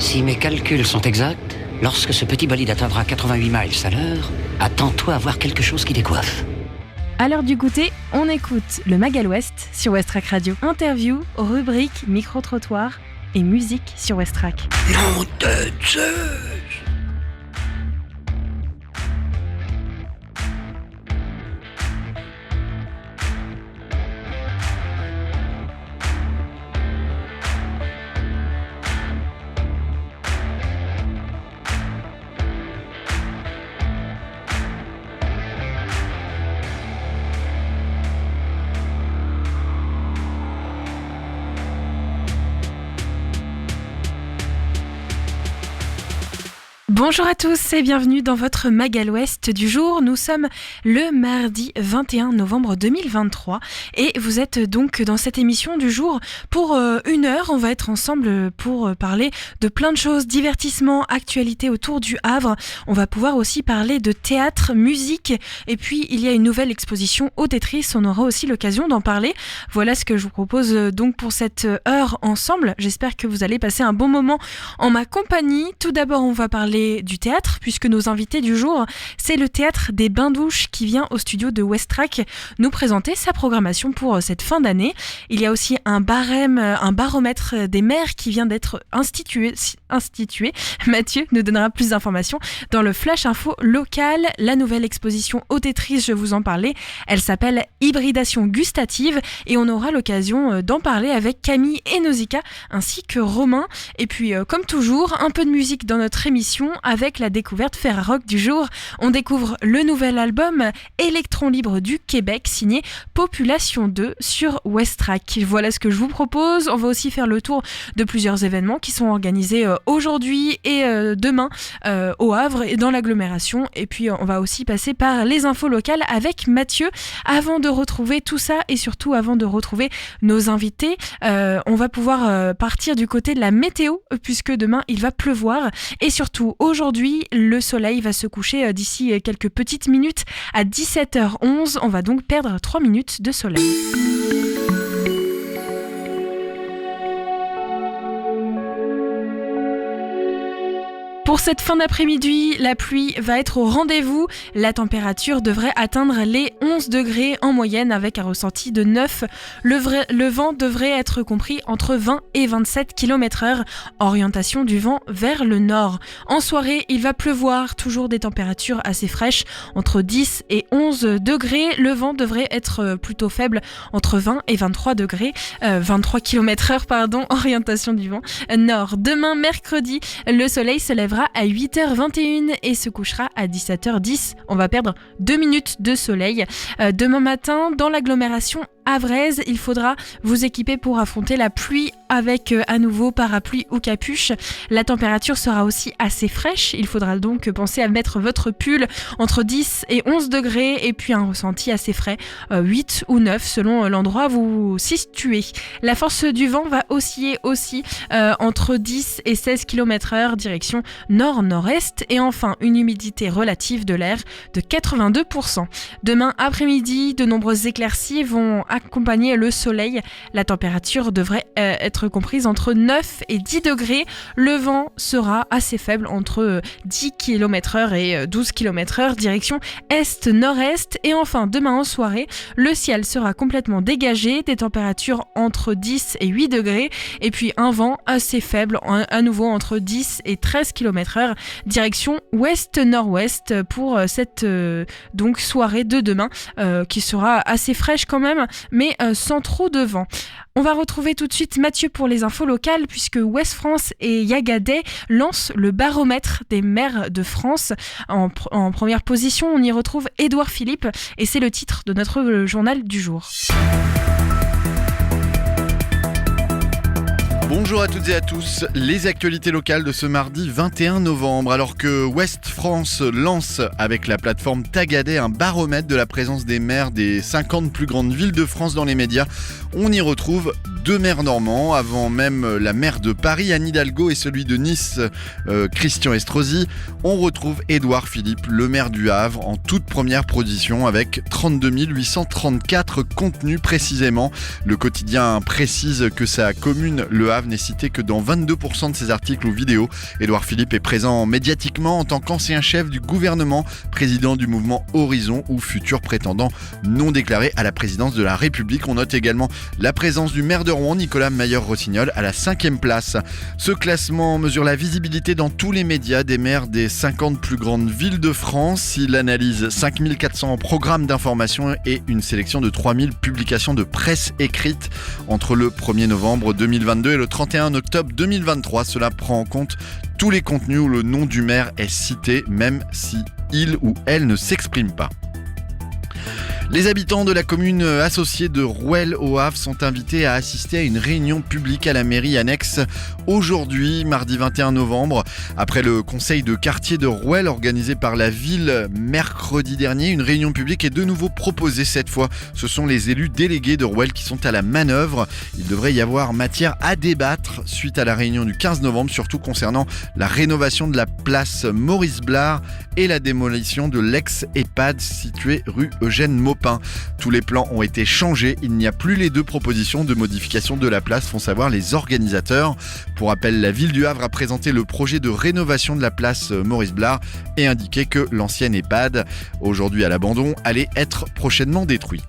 Si mes calculs sont exacts, lorsque ce petit bolide atteindra 88 miles à l'heure, attends-toi à voir quelque chose qui décoiffe. À l'heure du goûter, on écoute le Magal West sur Westrack Radio. Interview, rubrique, micro-trottoir et musique sur Westrack. Nom de Zeus! Bonjour à tous et bienvenue dans votre Magal West du jour. Nous sommes le mardi 21 novembre 2023 et vous êtes donc dans cette émission du jour pour une heure. On va être ensemble pour parler de plein de choses, divertissement, actualité autour du Havre. On va pouvoir aussi parler de théâtre, musique et puis il y a une nouvelle exposition au Tetris. On aura aussi l'occasion d'en parler. Voilà ce que je vous propose donc pour cette heure ensemble. J'espère que vous allez passer un bon moment en ma compagnie. Tout d'abord, on va parler du théâtre, puisque nos invités du jour, c'est le théâtre des Bains-Douches qui vient au studio de Westrack nous présenter sa programmation pour cette fin d'année. Il y a aussi un baromètre des maires qui vient d'être institué. Mathieu nous donnera plus d'informations dans le Flash Info local. La nouvelle exposition au Tetris, je vous en parlais, elle s'appelle Hybridation gustative et on aura l'occasion d'en parler avec Camille et Nausicaa ainsi que Romain. Et puis comme toujours, un peu de musique dans notre émission avec la découverte Ferrarock du jour. On découvre le nouvel album Électron Libre du Québec signé Population 2 sur Westrack. Voilà ce que je vous propose. On va aussi faire le tour de plusieurs événements qui sont organisés aujourd'hui et demain au Havre et dans l'agglomération. Et puis on va aussi passer par les infos locales avec Mathieu. Avant de retrouver tout ça et surtout avant de retrouver nos invités, on va pouvoir partir du côté de la météo puisque demain il va pleuvoir et surtout aujourd'hui le soleil va se coucher d'ici quelques petites minutes à 17h11. On va donc perdre 3 minutes de soleil. Pour cette fin d'après-midi, la pluie va être au rendez-vous. La température devrait atteindre les 11 degrés en moyenne avec un ressenti de 9. Le vent devrait être compris entre 20 et 27 km/h. Orientation du vent vers le nord. En soirée, il va pleuvoir. Toujours des températures assez fraîches entre 10 et 11 degrés. Le vent devrait être plutôt faible entre 20 et 23 degrés. 23 km/h, pardon. Orientation du vent nord. Demain, mercredi, le soleil se lèvera à 8h21 et se couchera à 17h10. On va perdre 2 minutes de soleil. Demain matin, dans l'agglomération havraise, il faudra vous équiper pour affronter la pluie avec à nouveau parapluie ou capuche. La température sera aussi assez fraîche. Il faudra donc penser à mettre votre pull entre 10 et 11 degrés et puis un ressenti assez frais, 8 ou 9 selon l'endroit où vous vous situez. La force du vent va osciller aussi entre 10 et 16 km/h direction nord-nord-est et enfin une humidité relative de l'air de 82%. Demain après-midi, de nombreuses éclaircies vont accompagner le soleil. La température devrait être comprise entre 9 et 10 degrés. Le vent sera assez faible entre 10 km/h et 12 km/h direction est-nord-est. Et enfin, demain en soirée, le ciel sera complètement dégagé, des températures entre 10 et 8 degrés et puis un vent assez faible, à nouveau entre 10 et 13 km/h direction ouest-nord-ouest pour cette donc soirée de demain qui sera assez fraîche quand même mais sans trop de vent. On va retrouver tout de suite Mathieu pour les infos locales puisque Ouest France et Yagaday lancent le baromètre des maires de France. En première position, on y retrouve Édouard Philippe et c'est le titre de notre journal du jour. Bonjour à toutes et à tous, les actualités locales de ce mardi 21 novembre. Alors que Ouest France lance avec la plateforme Tagaday un baromètre de la présence des maires des 50 plus grandes villes de France dans les médias, On y retrouve 2 maires normands, avant même la maire de Paris, Anne Hidalgo, et celui de Nice, Christian Estrosi. On retrouve Édouard Philippe, le maire du Havre, en toute première position avec 32 834 contenus précisément. Le quotidien précise que sa commune, le Havre, n'est cité que dans 22% de ses articles ou vidéos. Édouard Philippe est présent médiatiquement en tant qu'ancien chef du gouvernement, président du mouvement Horizon ou futur prétendant non déclaré à la présidence de la République. On note également la présence du maire de Rouen, Nicolas Mayer-Rossignol, à la 5e place. Ce classement mesure la visibilité dans tous les médias des maires des 50 plus grandes villes de France. Il analyse 5400 programmes d'information et une sélection de 3000 publications de presse écrite entre le 1er novembre 2022 et le 31 octobre 2023. Cela prend en compte tous les contenus où le nom du maire est cité, même si il ou elle ne s'exprime pas. Les habitants de la commune associée de Rouelle au Havre sont invités à assister à une réunion publique à la mairie annexe aujourd'hui, mardi 21 novembre. Après le conseil de quartier de Rouelle organisé par la ville mercredi dernier, une réunion publique est de nouveau proposée cette fois. Ce sont les élus délégués de Rouelle qui sont à la manœuvre. Il devrait y avoir matière à débattre suite à la réunion du 15 novembre, surtout concernant la rénovation de la place Maurice Blard et la démolition de l'ex-EHPAD située rue Eugène Maupin. Tous les plans ont été changés, il n'y a plus les 2 propositions de modification de la place, font savoir les organisateurs. Pour rappel, la ville du Havre a présenté le projet de rénovation de la place Maurice Blard et indiqué que l'ancienne EHPAD, aujourd'hui à l'abandon, allait être prochainement détruit.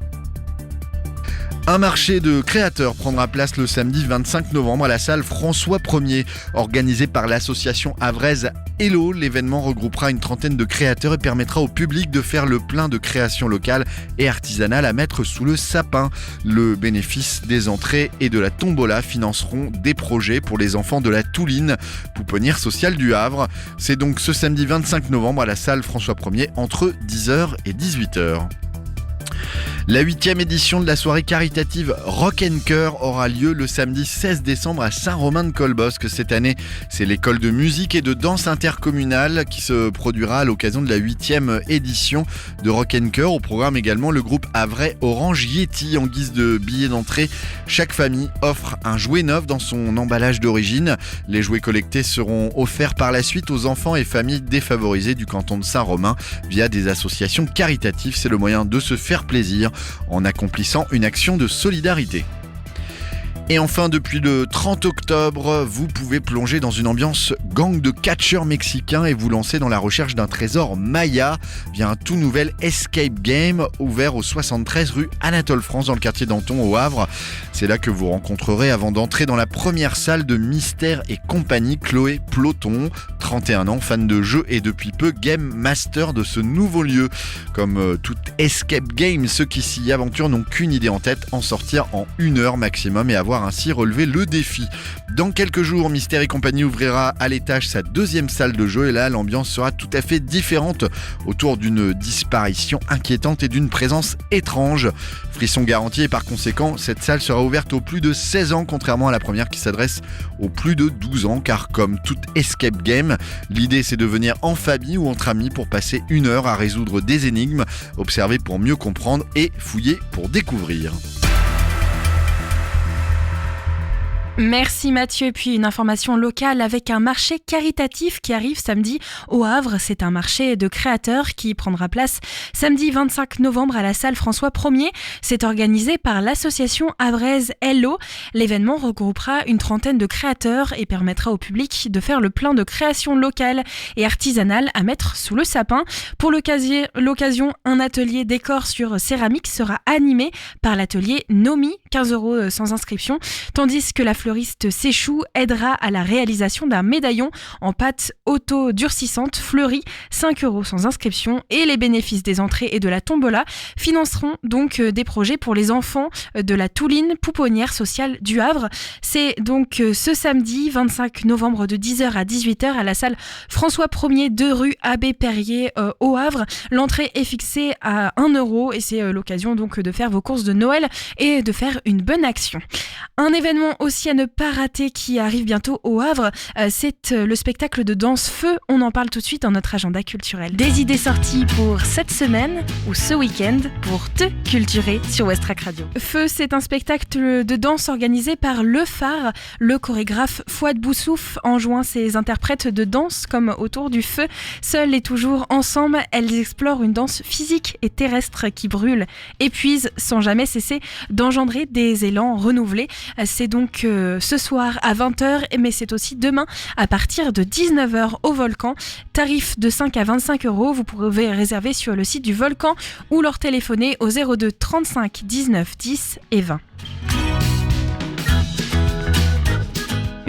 Un marché de créateurs prendra place le samedi 25 novembre à la salle François 1er. Organisé par l'association havraise Hello, l'événement regroupera une trentaine de créateurs et permettra au public de faire le plein de créations locales et artisanales à mettre sous le sapin. Le bénéfice des entrées et de la tombola financeront des projets pour les enfants de la Touline, pouponnière sociale du Havre. C'est donc ce samedi 25 novembre à la salle François 1er entre 10h et 18h. La 8e édition de la soirée caritative Rock & Cœur aura lieu le samedi 16 décembre à Saint-Romain-de-Colbosc. Cette année, c'est l'école de musique et de danse intercommunale qui se produira à l'occasion de la 8e édition de Rock & Cœur. Au programme également le groupe havrais Orange Yeti. En guise de billet d'entrée, chaque famille offre un jouet neuf dans son emballage d'origine. Les jouets collectés seront offerts par la suite aux enfants et familles défavorisées du canton de Saint-Romain via des associations caritatives. C'est le moyen de se faire plaisir en accomplissant une action de solidarité. Et enfin, depuis le 30 octobre, vous pouvez plonger dans une ambiance gang de catcheurs mexicains et vous lancer dans la recherche d'un trésor Maya via un tout nouvel escape game ouvert au 73 rue Anatole France dans le quartier d'Anton au Havre. C'est là que vous rencontrerez, avant d'entrer dans la première salle de Mystère et compagnie, Chloé Ploton, 31 ans, fan de jeux et depuis peu game master de ce nouveau lieu. Comme tout escape game, ceux qui s'y aventurent n'ont qu'une idée en tête, en sortir en 1 heure maximum et avoir ainsi relevé le défi. Dans quelques jours, Mystère et compagnie ouvrira à l'étage sa 2e salle de jeu et là, l'ambiance sera tout à fait différente autour d'une disparition inquiétante et d'une présence étrange. Frisson garanti et par conséquent, cette salle sera ouverte aux plus de 16 ans, contrairement à la première qui s'adresse aux plus de 12 ans, car comme toute escape game, l'idée c'est de venir en famille ou entre amis pour passer 1 heure à résoudre des énigmes, observer pour mieux comprendre et fouiller pour découvrir. Merci Mathieu. Et puis une information locale avec un marché caritatif qui arrive samedi au Havre. C'est un marché de créateurs qui prendra place samedi 25 novembre à la salle François 1er. C'est organisé par l'association havraise Hello. L'événement regroupera une trentaine de créateurs et permettra au public de faire le plein de créations locales et artisanales à mettre sous le sapin. Pour l'occasion, un atelier décor sur céramique sera animé par l'atelier Nomi, 15 € sans inscription, tandis que la fleuriste Séchou aidera à la réalisation d'un médaillon en pâte auto-durcissante fleurie, 5 € sans inscription, et les bénéfices des entrées et de la tombola financeront donc des projets pour les enfants de la Touline, pouponnière sociale du Havre. C'est donc ce samedi 25 novembre de 10h à 18h à la salle François 1er 2 rue Abbé Perrier au Havre. L'entrée est fixée à 1 € et c'est l'occasion donc de faire vos courses de Noël et de faire une bonne action. Un événement aussi à ne pas rater qui arrive bientôt au Havre, c'est le spectacle de danse Feu. On en parle tout de suite dans notre agenda culturel. Des idées sorties pour cette semaine ou ce week-end pour te culturer sur Westrack Radio. Feu, c'est un spectacle de danse organisé par Le Phare. Le chorégraphe Fouad Boussouf enjoint ses interprètes de danse comme autour du feu. Seules et toujours ensemble, elles explorent une danse physique et terrestre qui brûle, épuise sans jamais cesser d'engendrer des élans renouvelés. C'est donc ce soir à 20h, mais c'est aussi demain à partir de 19h au Volcan. Tarif de 5 à 25 €. Vous pouvez réserver sur le site du Volcan ou leur téléphoner au 02 35 19 10 et 20.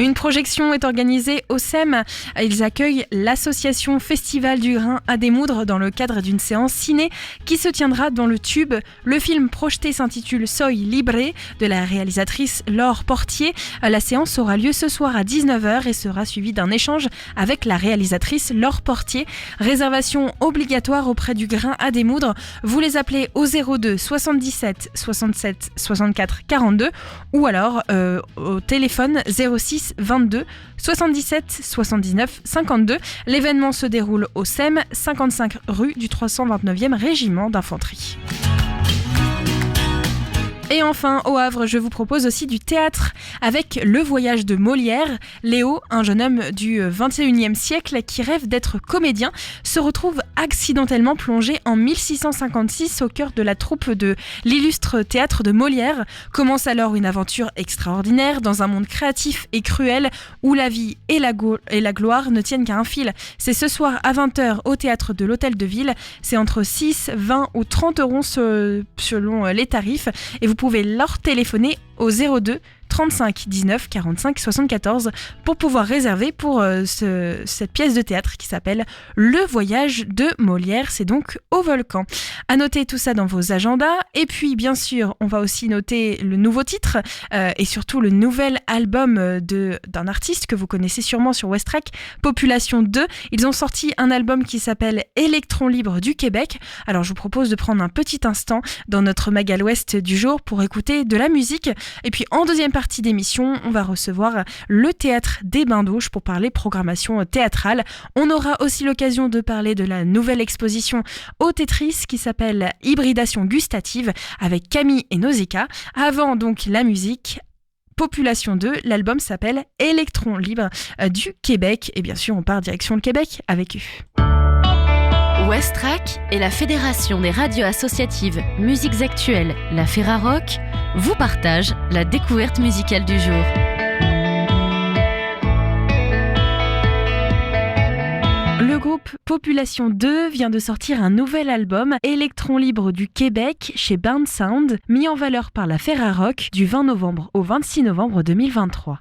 Une projection est organisée au SEM. Ils accueillent l'association Festival du Grain à démoudre dans le cadre d'une séance ciné qui se tiendra dans le Tube. Le film projeté s'intitule Soy Libre de la réalisatrice Laure Portier. La séance aura lieu ce soir à 19h et sera suivie d'un échange avec la réalisatrice Laure Portier. Réservation obligatoire auprès du Grain à démoudre. Vous les appelez au 02 77 67 64 42 ou alors au téléphone 06 22 77 79 52. L'événement se déroule au SEM, 55 rue du 329e régiment d'infanterie. Et enfin, au Havre, je vous propose aussi du théâtre avec Le Voyage de Molière. Léo, un jeune homme du 21e siècle qui rêve d'être comédien, se retrouve accidentellement plongé en 1656 au cœur de la troupe de l'illustre théâtre de Molière. Commence alors une aventure extraordinaire dans un monde créatif et cruel où la vie et la gloire ne tiennent qu'à un fil. C'est ce soir à 20h au théâtre de l'Hôtel de Ville. C'est entre 6, 20 ou 30 € selon les tarifs. Et vous pouvez leur téléphoner au 02 35 19 45 74 pour pouvoir réserver pour cette pièce de théâtre qui s'appelle Le Voyage de Molière. C'est donc au Volcan. À noter tout ça dans vos agendas. Et puis bien sûr, on va aussi noter le nouveau titre et surtout le nouvel album d'un artiste que vous connaissez sûrement sur Westrack, Population 2. Ils ont sorti un album qui s'appelle Électron Libre du Québec. Alors je vous propose de prendre un petit instant dans notre Magal Ouest du jour pour écouter de la musique. Et puis en deuxième partie d'émission, on va recevoir le Théâtre des Bains-Douches pour parler programmation théâtrale. On aura aussi l'occasion de parler de la nouvelle exposition au Tetris qui s'appelle Hybridation gustative avec Camille et Nausicaa. Avant donc la musique, Population 2, l'album s'appelle Électron Libre du Québec. Et bien sûr, on part direction le Québec avec eux. Westrack et la Fédération des radios associatives Musiques Actuelles, la Ferrarock, vous partagent la découverte musicale du jour. Le groupe Population 2 vient de sortir un nouvel album, Électron Libre du Québec, chez Burn Sound, mis en valeur par la Ferrarock du 20 novembre au 26 novembre 2023.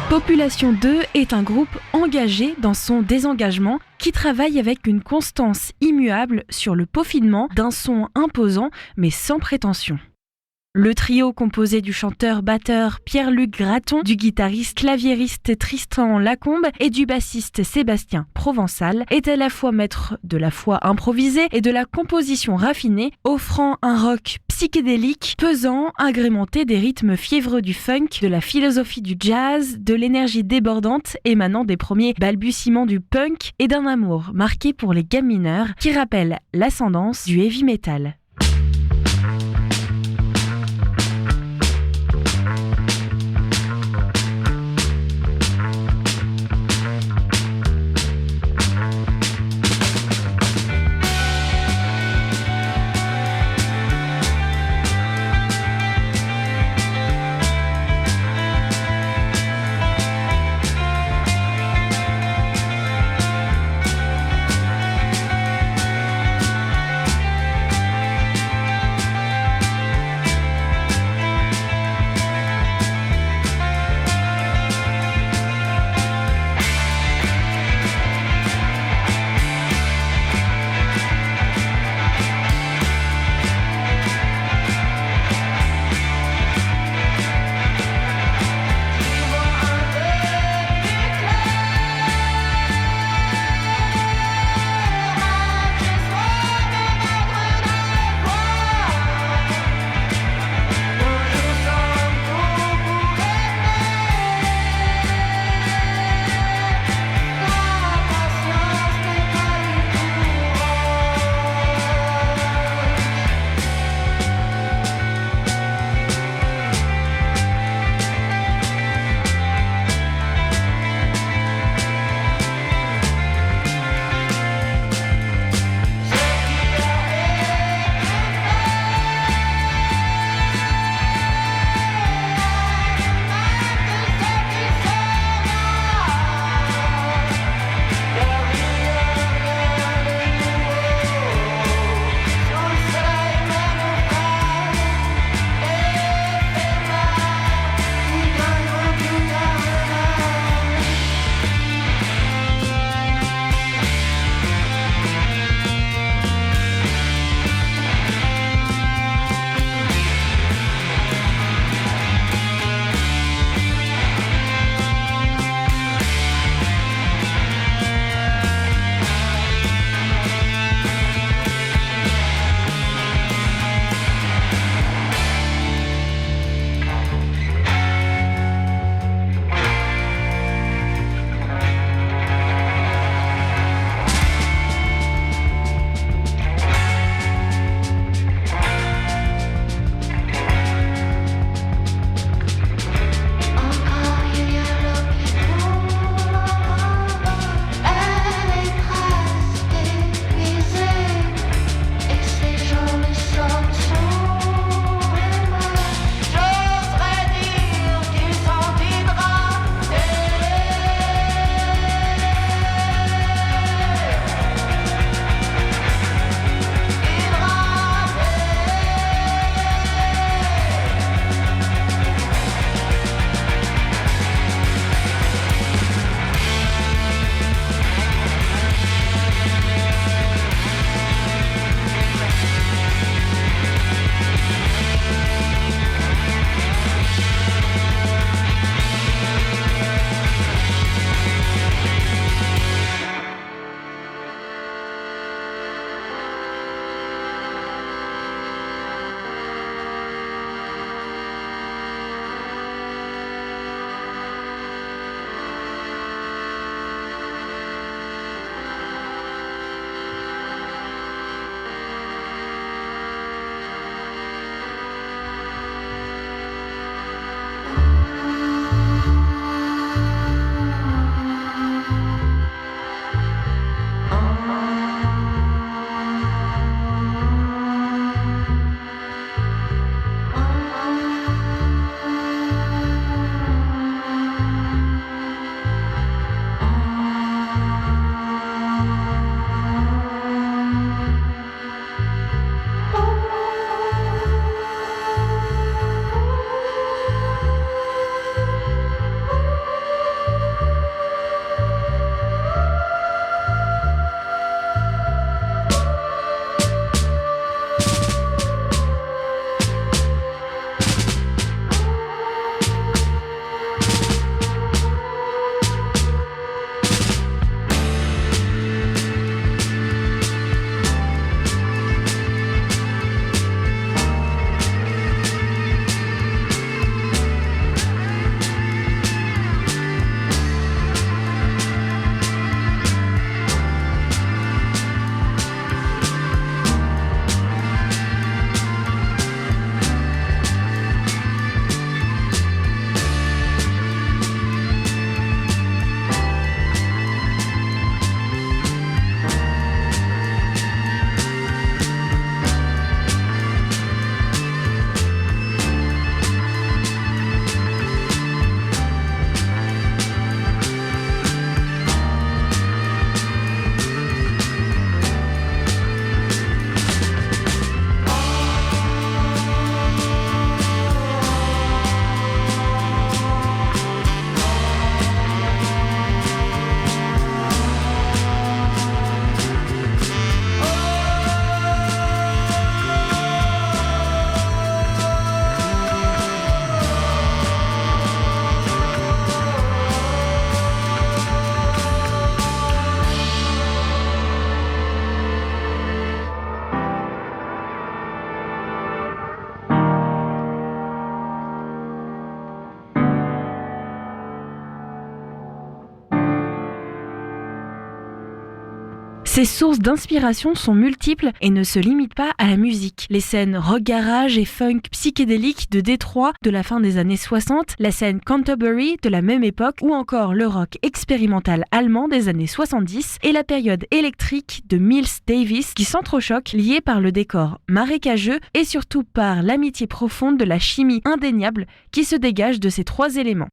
Population 2 est un groupe engagé dans son désengagement qui travaille avec une constance immuable sur le peaufinement d'un son imposant mais sans prétention. Le trio composé du chanteur-batteur Pierre-Luc Graton, du guitariste claviériste Tristan Lacombe et du bassiste Sébastien Provençal est à la fois maître de la foi improvisée et de la composition raffinée, offrant un rock psychédélique, pesant, agrémenté des rythmes fiévreux du funk, de la philosophie du jazz, de l'énergie débordante émanant des premiers balbutiements du punk et d'un amour marqué pour les gammes mineures qui rappelle l'ascendance du heavy metal. Ses sources d'inspiration sont multiples et ne se limitent pas à la musique. Les scènes rock garage et funk psychédélique de Détroit de la fin des années 60, la scène Canterbury de la même époque ou encore le rock expérimental allemand des années 70 et la période électrique de Miles Davis qui s'entrechoquent liés par le décor marécageux et surtout par l'amitié profonde de la chimie indéniable qui se dégage de ces trois éléments.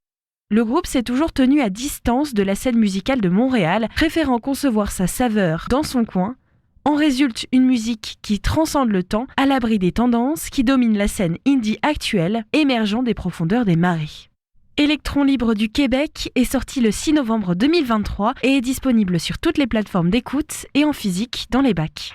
Le groupe s'est toujours tenu à distance de la scène musicale de Montréal, préférant concevoir sa saveur dans son coin. En résulte une musique qui transcende le temps, à l'abri des tendances qui dominent la scène indie actuelle, émergeant des profondeurs des marées. Électron Libre du Québec est sorti le 6 novembre 2023 et est disponible sur toutes les plateformes d'écoute et en physique dans les bacs.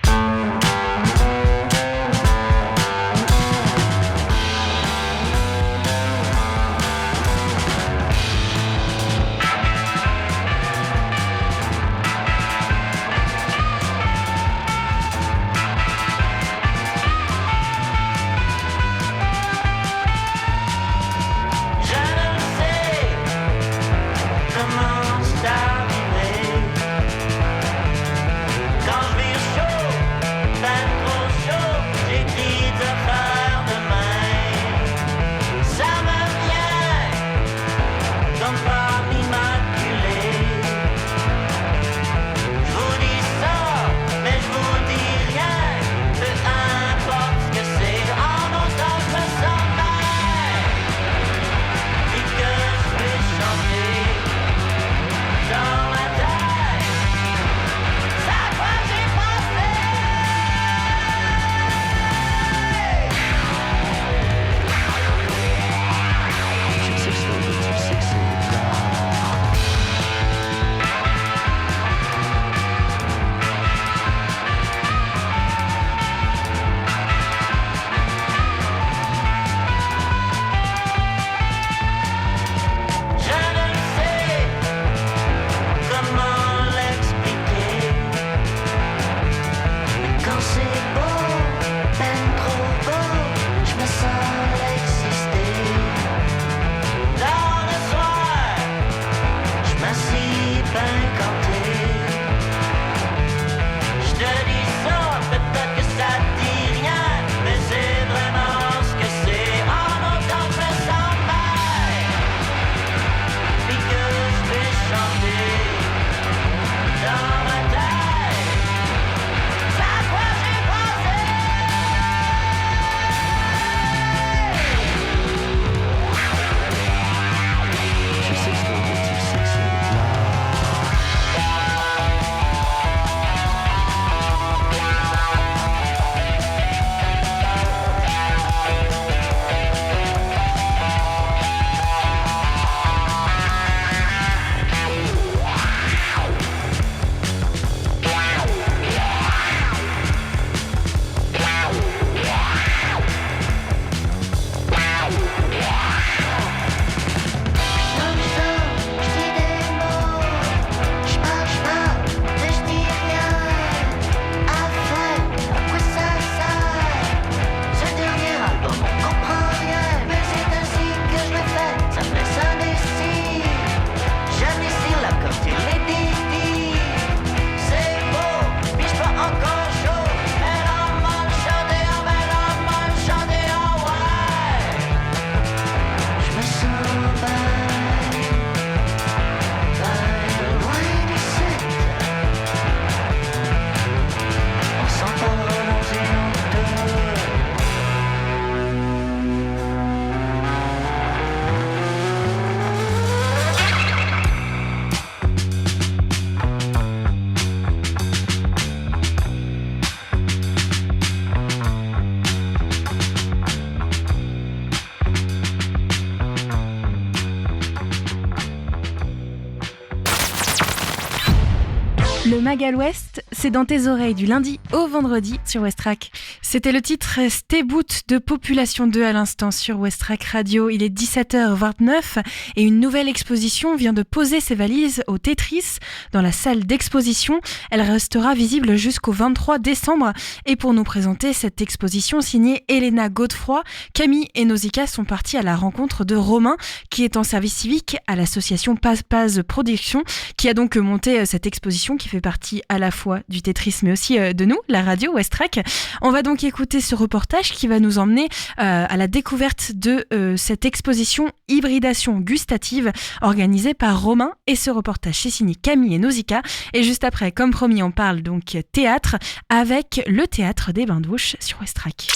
Le Magal Ouest, c'est dans tes oreilles du lundi au vendredi sur Westrack. C'était le titre Steboot de Population 2 à l'instant sur Westrack Radio. Il est 17h29 et une nouvelle exposition vient de poser ses valises au Tetris dans la salle d'exposition. Elle restera visible jusqu'au 23 décembre. Et pour nous présenter cette exposition signée Elena Godefroy, Camille et Nausicaa sont partis à la rencontre de Romain qui est en service civique à l'association Paz Production qui a donc monté cette exposition qui fait partie partie à la fois du Tetris mais aussi de nous, la radio Westrack. On va donc écouter ce reportage qui va nous emmener à la découverte de cette exposition Hybridation gustative organisée par Romain, et ce reportage c'est signé Camille et Nausicaa. Et juste après, comme promis, on parle donc théâtre avec le théâtre des Bains-Douches sur Westrack.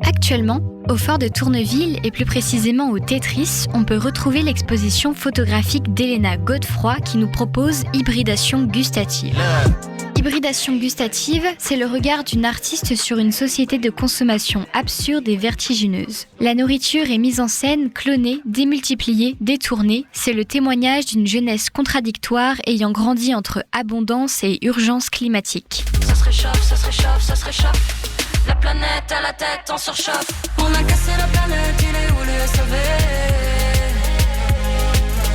Actuellement, au fort de Tourneville et plus précisément au Tetris, on peut retrouver l'exposition photographique d'Elena Godefroy qui nous propose Hybridation gustative. Hybridation gustative, c'est le regard d'une artiste sur une société de consommation absurde et vertigineuse. La nourriture est mise en scène, clonée, démultipliée, détournée. C'est le témoignage d'une jeunesse contradictoire ayant grandi entre abondance et urgence climatique. Ça se réchauffe, ça se réchauffe, ça se réchauffe. La planète à la tête en surchauffe. On a cassé la planète, il est où le SAV?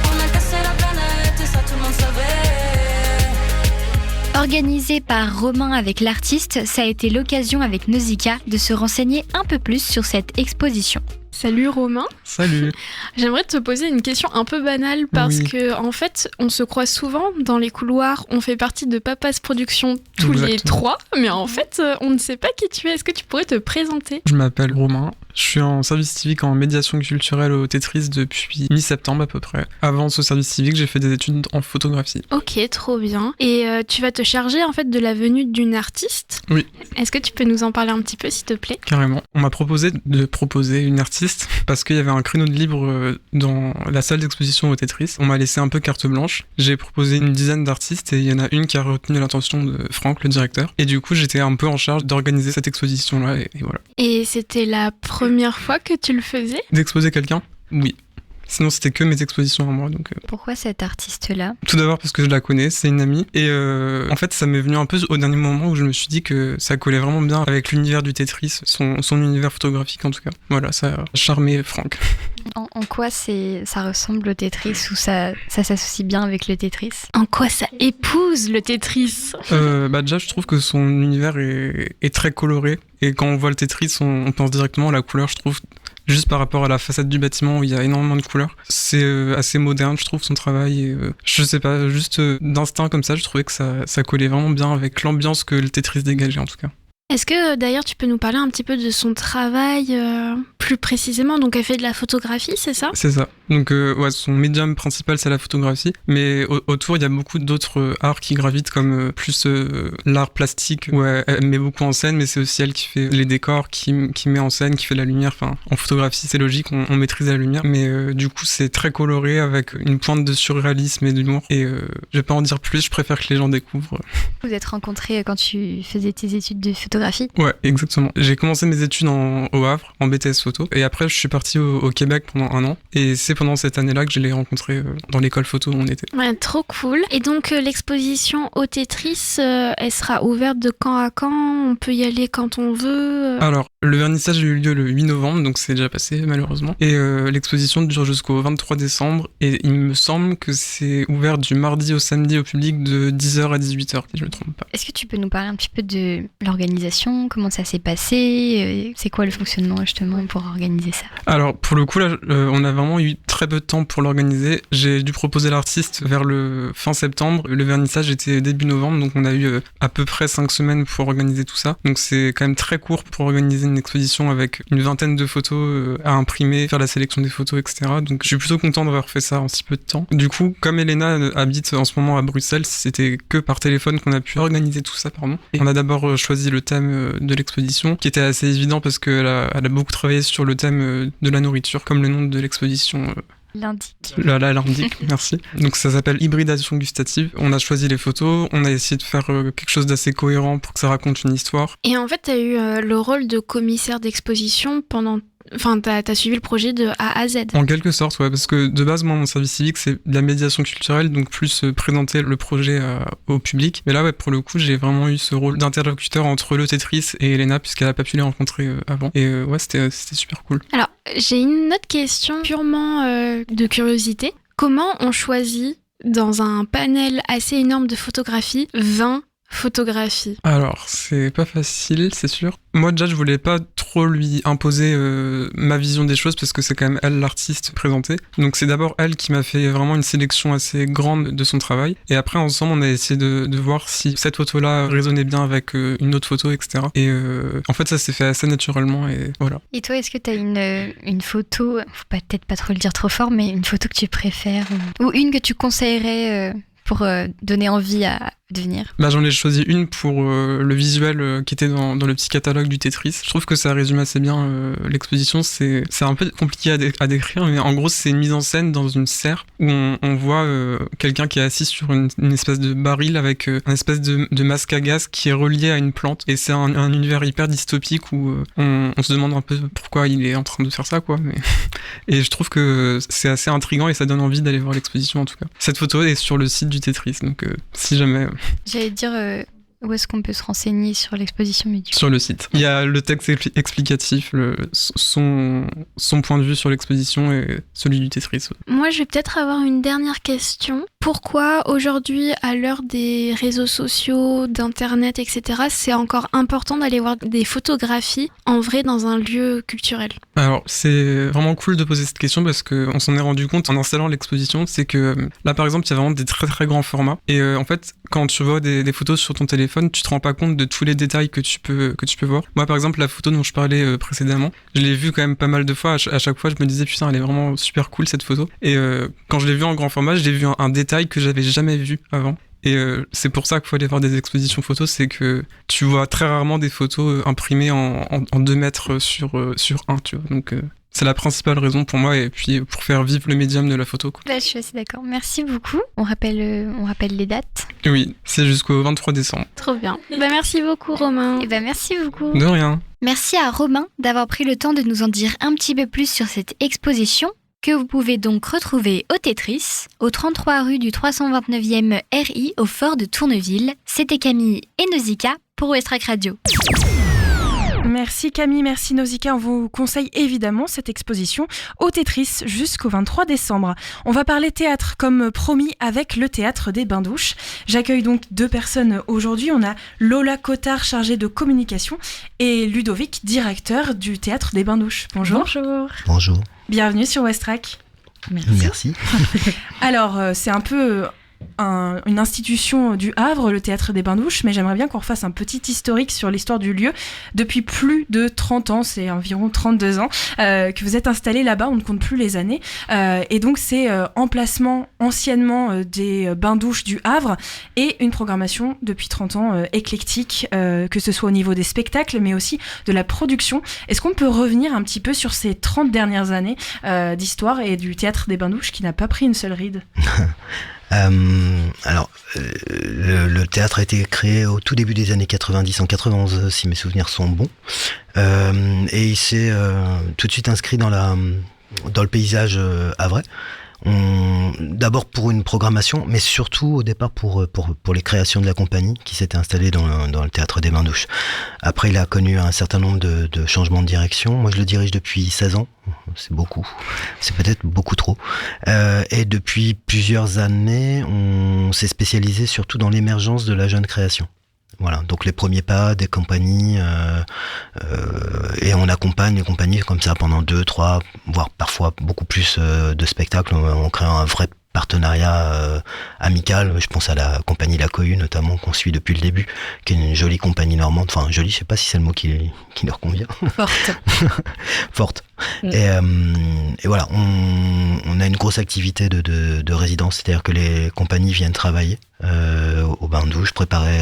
On a cassé la planète et ça tout le monde savait. Organisé par Romain avec l'artiste, ça a été l'occasion avec Nausicaa de se renseigner un peu plus sur cette exposition. Salut Romain. Salut. J'aimerais te poser une question un peu banale parce que en fait, on se croise souvent dans les couloirs, on fait partie de Papas Productions tous les trois, mais en fait, on ne sait pas qui tu es. Est-ce que tu pourrais te présenter ? Je m'appelle Romain. Je suis en service civique en médiation culturelle au Tetris depuis mi-septembre à peu près. Avant ce service civique, j'ai fait des études en photographie. Ok, trop bien. Et tu vas te charger en fait de la venue d'une artiste ? Oui. Est-ce que tu peux nous en parler un petit peu, s'il te plaît ? Carrément. On m'a proposé de proposer une artiste parce qu'il y avait un créneau de libre dans la salle d'exposition au Tetris. On m'a laissé un peu carte blanche. J'ai proposé une dizaine d'artistes et il y en a une qui a retenu l'attention de Franck, le directeur. Et du coup, j'étais un peu en charge d'organiser cette exposition-là et voilà. Et c'était la première fois que tu le faisais ? D'exposer quelqu'un ? Oui. Sinon, c'était que mes expositions à moi. Donc, Pourquoi cette artiste-là ? Tout d'abord parce que je la connais, c'est une amie. Et en fait, ça m'est venu un peu au dernier moment où je me suis dit que ça collait vraiment bien avec l'univers du Tetris, son univers photographique en tout cas. Voilà, ça a charmé Franck. En quoi ça ressemble au Tetris ou ça s'associe bien avec le Tetris ? En quoi ça épouse le Tetris ? Déjà, je trouve que son univers est très coloré. Et quand on voit le Tetris, on pense directement à la couleur, je trouve. Juste par rapport à la façade du bâtiment où il y a énormément de couleurs. C'est assez moderne, je trouve, son travail. Et, je sais pas, juste d'instinct comme ça, je trouvais que ça collait vraiment bien avec l'ambiance que le Tetris dégageait en tout cas. Est-ce que d'ailleurs tu peux nous parler un petit peu de son travail plus précisément ? Donc elle fait de la photographie, c'est ça ? C'est ça. Donc son médium principal c'est la photographie, mais autour il y a beaucoup d'autres arts qui gravitent comme plus l'art plastique où elle met beaucoup en scène, mais c'est aussi elle qui fait les décors, qui met en scène, qui fait la lumière. Enfin, en photographie c'est logique, on maîtrise la lumière, mais du coup c'est très coloré avec une pointe de surréalisme et d'humour. Et je vais pas en dire plus, je préfère que les gens découvrent. Vous êtes rencontrés quand tu faisais tes études de photographie ? Ouais, exactement. J'ai commencé mes études au Havre, en BTS photo, et après je suis parti au Québec pendant 1 an, et c'est pendant cette année-là que je l'ai rencontré dans l'école photo où on était. Ouais, trop cool. Et donc l'exposition au Tetris, elle sera ouverte de quand à quand ? On peut y aller quand on veut ? Alors, le vernissage a eu lieu le 8 novembre, donc c'est déjà passé malheureusement, et l'exposition dure jusqu'au 23 décembre, et il me semble que c'est ouvert du mardi au samedi au public de 10h à 18h, si je ne me trompe pas. Est-ce que tu peux nous parler un petit peu de l'organisation ? Comment ça s'est passé ? C'est quoi le fonctionnement justement pour organiser ça ? Alors pour le coup là, on a vraiment eu très peu de temps pour l'organiser. J'ai dû proposer l'artiste vers le fin septembre. Le vernissage était début novembre, donc on a eu à peu près 5 semaines pour organiser tout ça. Donc c'est quand même très court pour organiser une exposition avec une vingtaine de photos à imprimer, faire la sélection des photos, etc. Donc je suis plutôt content d'avoir fait ça en si peu de temps. Du coup, comme Elena habite en ce moment à Bruxelles, c'était que par téléphone qu'on a pu organiser tout ça, pardon. Et on a d'abord choisi le thème de l'exposition, qui était assez évident parce qu'elle a beaucoup travaillé sur le thème de la nourriture, comme le nom de l'exposition l'indique. L'indique, merci. Donc ça s'appelle Hybridation gustative. On a choisi les photos, on a essayé de faire quelque chose d'assez cohérent pour que ça raconte une histoire. Et en fait, tu as eu le rôle de commissaire d'exposition pendant... Enfin, t'as suivi le projet de A à Z. En quelque sorte, ouais, parce que de base, moi, mon service civique, c'est de la médiation culturelle, donc plus présenter le projet au public. Mais là, ouais, pour le coup, j'ai vraiment eu ce rôle d'interlocuteur entre le Tetris et Elena, puisqu'elle n'a pas pu les rencontrer avant. Et ouais, c'était super cool. Alors, j'ai une autre question purement de curiosité. Comment on choisit, dans un panel assez énorme de photographies, 20 photographie? Alors, c'est pas facile, c'est sûr. Moi, déjà, je voulais pas trop lui imposer ma vision des choses parce que c'est quand même elle l'artiste présentée. Donc, c'est d'abord elle qui m'a fait vraiment une sélection assez grande de son travail. Et après, ensemble, on a essayé de voir si cette photo-là résonnait bien avec une autre photo, etc. Et en fait, ça s'est fait assez naturellement et voilà. Et toi, est-ce que tu as une photo, faut peut-être pas trop le dire trop fort, mais une photo que tu préfères ou une que tu conseillerais pour donner envie de venir? Bah, j'en ai choisi une pour le visuel qui était dans le petit catalogue du Tetris. Je trouve que ça résume assez bien l'exposition. C'est un peu compliqué à décrire, mais en gros, c'est une mise en scène dans une serre où on voit quelqu'un qui est assis sur une espèce de baril avec un espèce de masque à gaz qui est relié à une plante. Et c'est un univers hyper dystopique où on se demande un peu pourquoi il est en train de faire ça, quoi. Mais... et je trouve que c'est assez intriguant et ça donne envie d'aller voir l'exposition, en tout cas. Cette photo est sur le site du Tetris, donc si jamais... J'allais dire où est-ce qu'on peut se renseigner sur l'exposition, mais du coup... Sur le site. Il y a le texte explicatif, son point de vue sur l'exposition et celui du Tetris. Moi, je vais peut-être avoir une dernière question. Pourquoi aujourd'hui, à l'heure des réseaux sociaux, d'internet, etc., c'est encore important d'aller voir des photographies en vrai dans un lieu culturel? Alors, c'est vraiment cool de poser cette question parce qu'on s'en est rendu compte en installant l'exposition, c'est que là, par exemple, il y a vraiment des très très grands formats. Et en fait, quand tu vois des photos sur ton téléphone, tu te rends pas compte de tous les détails que tu peux voir. Moi, par exemple, la photo dont je parlais précédemment, je l'ai vue quand même pas mal de fois. À chaque fois, je me disais, putain, elle est vraiment super cool cette photo. Et quand je l'ai vue en grand format, j'ai vu un détail que j'avais jamais vu avant. Et c'est pour ça qu'il faut aller voir des expositions photos, c'est que tu vois très rarement des photos imprimées en 2 mètres sur 1, tu vois. Donc c'est la principale raison pour moi et puis pour faire vivre le médium de la photo, quoi. Bah, je suis assez d'accord. Merci beaucoup. On rappelle les dates. Oui, c'est jusqu'au 23 décembre. Trop bien. Bah, merci beaucoup, Romain. Et bah, merci beaucoup. De rien. Merci à Romain d'avoir pris le temps de nous en dire un petit peu plus sur cette exposition que vous pouvez donc retrouver au Tetris, au 33 rue du 329e RI au Fort de Tourneville. C'était Camille et Nausicaa pour Westrack Radio. Merci Camille, merci Nausicaa. On vous conseille évidemment cette exposition au Tetris jusqu'au 23 décembre. On va parler théâtre comme promis avec le Théâtre des Bains-Douches. J'accueille donc 2 personnes aujourd'hui. On a Lola Cotard, chargée de communication, et Ludovic, directeur du Théâtre des Bains-Douches. Bonjour. Bonjour. Bonjour. Bienvenue sur Westrack. Merci. Alors, c'est un peu une institution du Havre, le Théâtre des Bains-Douches, mais j'aimerais bien qu'on refasse un petit historique sur l'histoire du lieu. Depuis plus de 30 ans, c'est environ 32 ans, que vous êtes installé là-bas, on ne compte plus les années. Et donc, c'est emplacement anciennement des Bains-Douches du Havre et une programmation depuis 30 ans éclectique, que ce soit au niveau des spectacles, mais aussi de la production. Est-ce qu'on peut revenir un petit peu sur ces 30 dernières années d'histoire et du Théâtre des Bains-Douches qui n'a pas pris une seule ride? Le théâtre a été créé au tout début des années 90, en 91, si mes souvenirs sont bons. Et il s'est tout de suite inscrit dans le paysage havrais. D'abord pour une programmation, mais surtout au départ pour les créations de la compagnie qui s'était installée dans le Théâtre des Bains-Douches. Après, il a connu un certain nombre de changements de direction. Moi, je le dirige depuis 16 ans. C'est beaucoup. C'est peut-être beaucoup trop. Et depuis plusieurs années, on s'est spécialisé surtout dans l'émergence de la jeune création. Voilà, donc les premiers pas des compagnies, et on accompagne les compagnies comme ça pendant 2, 3, voire parfois beaucoup plus de spectacles. On crée un vrai partenariat amical. Je pense à la compagnie La Cohue notamment, qu'on suit depuis le début, qui est une jolie compagnie normande. Enfin, jolie, je sais pas si c'est le mot qui leur convient. Forte. Forte. Et voilà, on a une grosse activité de résidence, c'est-à-dire que les compagnies viennent travailler au bain-douche, préparer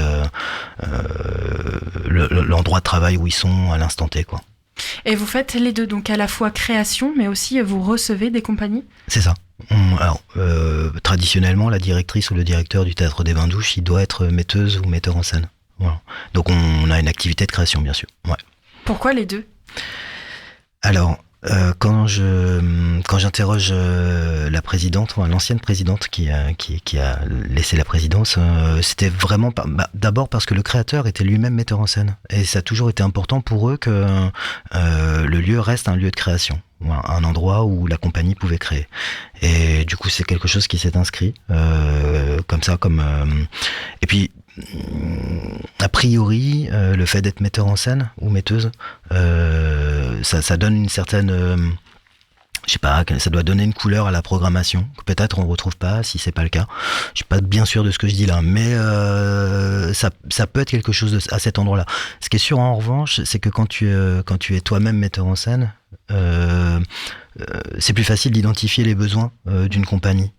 l'endroit de travail où ils sont à l'instant T, quoi. Et vous faites les deux, donc à la fois création, mais aussi vous recevez des compagnies? C'est ça. Alors, traditionnellement, la directrice ou le directeur du Théâtre des Bains-Douches, il doit être metteuse ou metteur en scène. Voilà. Donc on a une activité de création, bien sûr. Ouais. Pourquoi les deux? Alors, quand j'interroge la présidente, l'ancienne présidente qui a laissé la présidence, c'était vraiment d'abord parce que le créateur était lui-même metteur en scène, et ça a toujours été important pour eux que le lieu reste un lieu de création, un endroit où la compagnie pouvait créer. Et du coup, c'est quelque chose qui s'est inscrit comme ça, et puis a priori, le fait d'être metteur en scène ou metteuse, ça donne une certaine... je sais pas, ça doit donner une couleur à la programmation que peut-être on retrouve pas si c'est pas le cas. Je suis pas bien sûr de ce que je dis là, mais ça peut être quelque chose à cet endroit-là. Ce qui est sûr en revanche, c'est que quand tu es toi-même metteur en scène, c'est plus facile d'identifier les besoins d'une compagnie.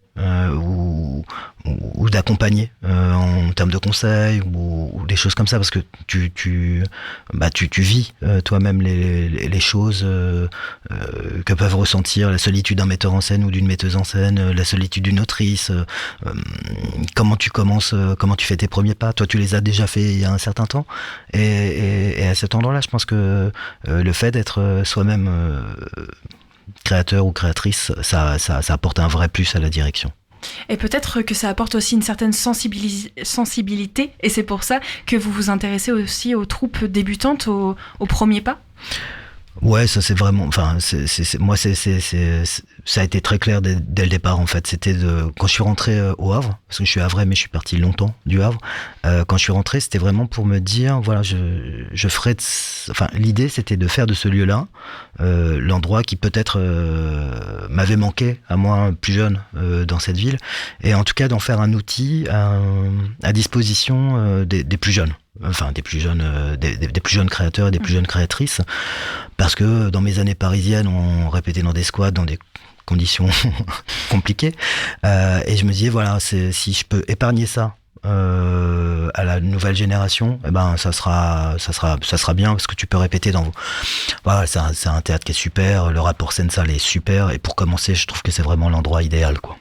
Ou d'accompagner en termes de conseils ou des choses comme ça, parce que tu vis toi-même les choses que peuvent ressentir la solitude d'un metteur en scène ou d'une metteuse en scène, la solitude d'une autrice, comment tu commences, comment tu fais tes premiers pas. Toi tu les as déjà fait il y a un certain temps, et à cet endroit-là je pense que le fait d'être soi-même créateur ou créatrice, ça apporte un vrai plus à la direction. Et peut-être que ça apporte aussi une certaine sensibilité, et c'est pour ça que vous vous intéressez aussi aux troupes débutantes, aux premiers pas. Ouais, ça c'est vraiment, enfin, moi ça a été très clair dès le départ en fait. C'était quand je suis rentré au Havre, parce que je suis havrais mais je suis parti longtemps du Havre. Quand je suis rentré, c'était vraiment pour me dire, voilà, je ferais, enfin, l'idée c'était de faire de ce lieu-là l'endroit qui peut-être m'avait manqué à moi plus jeune dans cette ville, et en tout cas d'en faire un outil à disposition des plus jeunes. Enfin, des plus jeunes créateurs et des plus jeunes créatrices, parce que dans mes années parisiennes, on répétait dans des squats, dans des conditions compliquées, et je me disais, voilà, si je peux épargner ça à la nouvelle génération, eh ben ça sera bien, parce que tu peux répéter dans voilà, c'est un théâtre qui est super, le rapport scène-salle est super, et pour commencer, je trouve que c'est vraiment l'endroit idéal, quoi.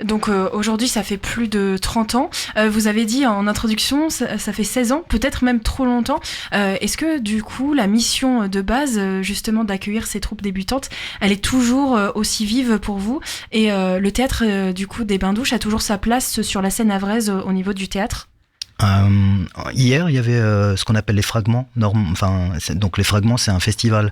Donc aujourd'hui, ça fait plus de 30 ans. Vous avez dit en introduction, ça fait 16 ans, peut-être même trop longtemps. Est-ce que du coup, la mission de base, justement, d'accueillir ces troupes débutantes, elle est toujours aussi vive pour vous ? Et le théâtre du coup des Bains-Douches a toujours sa place sur la scène havraise au niveau du théâtre ? Hier, il y avait ce qu'on appelle les fragments. Donc les fragments, c'est un festival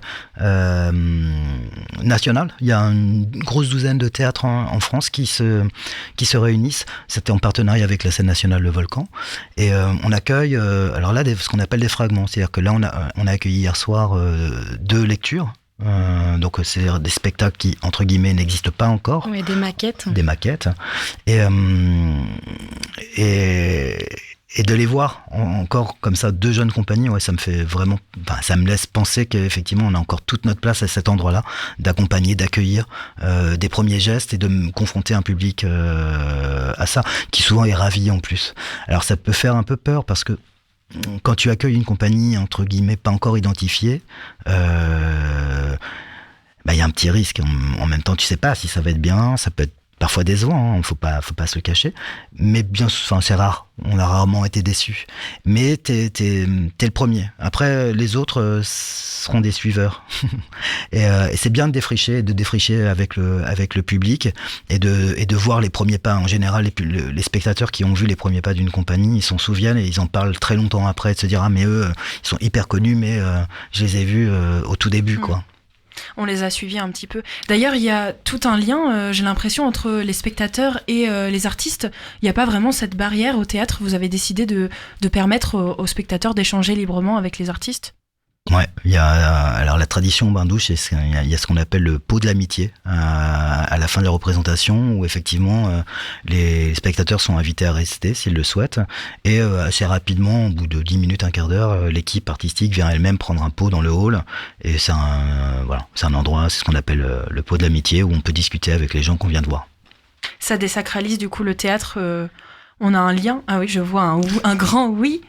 national. Il y a une grosse douzaine de théâtres en France qui se réunissent. C'était en partenariat avec la scène nationale Le Volcan. Et on accueille, alors là, ce qu'on appelle des fragments. C'est-à-dire que là, on a accueilli hier soir 2 lectures. Donc c'est des spectacles qui, entre guillemets, n'existent pas encore. Oui, des maquettes. Des maquettes. Et de les voir encore comme ça, 2 jeunes compagnies, ouais, ça me fait vraiment, enfin, ça me laisse penser qu'effectivement on a encore toute notre place à cet endroit-là, d'accompagner, d'accueillir des premiers gestes et de me confronter un public à ça, qui souvent est ravi en plus. Alors ça peut faire un peu peur, parce que quand tu accueilles une compagnie entre guillemets pas encore identifiée, y a un petit risque. En même temps, tu sais pas si ça va être bien, ça peut être parfois décevant, hein, faut pas se le cacher, mais c'est rare, on a rarement été déçus, mais t'es le premier. Après, les autres seront des suiveurs. Et c'est bien de défricher avec le public, et de voir les premiers pas. En général, les spectateurs qui ont vu les premiers pas d'une compagnie, ils s'en souviennent et ils en parlent très longtemps après, de se dire, ah mais eux, ils sont hyper connus, mais je les ai vus au tout début, quoi. On les a suivis un petit peu. D'ailleurs, il y a tout un lien, j'ai l'impression, entre les spectateurs et les artistes. Il n'y a pas vraiment cette barrière au théâtre. Vous avez décidé de permettre aux spectateurs d'échanger librement avec les artistes ? Ouais, il y a alors la tradition Bains-Douches, il y a ce qu'on appelle le pot de l'amitié à la fin de la représentation, où effectivement les spectateurs sont invités à rester s'ils le souhaitent, et assez rapidement, au bout de 10 minutes, un quart d'heure, l'équipe artistique vient elle-même prendre un pot dans le hall, et c'est un endroit, c'est ce qu'on appelle le pot de l'amitié, où on peut discuter avec les gens qu'on vient de voir. Ça désacralise du coup le théâtre. On a un lien. Ah oui, je vois un grand oui.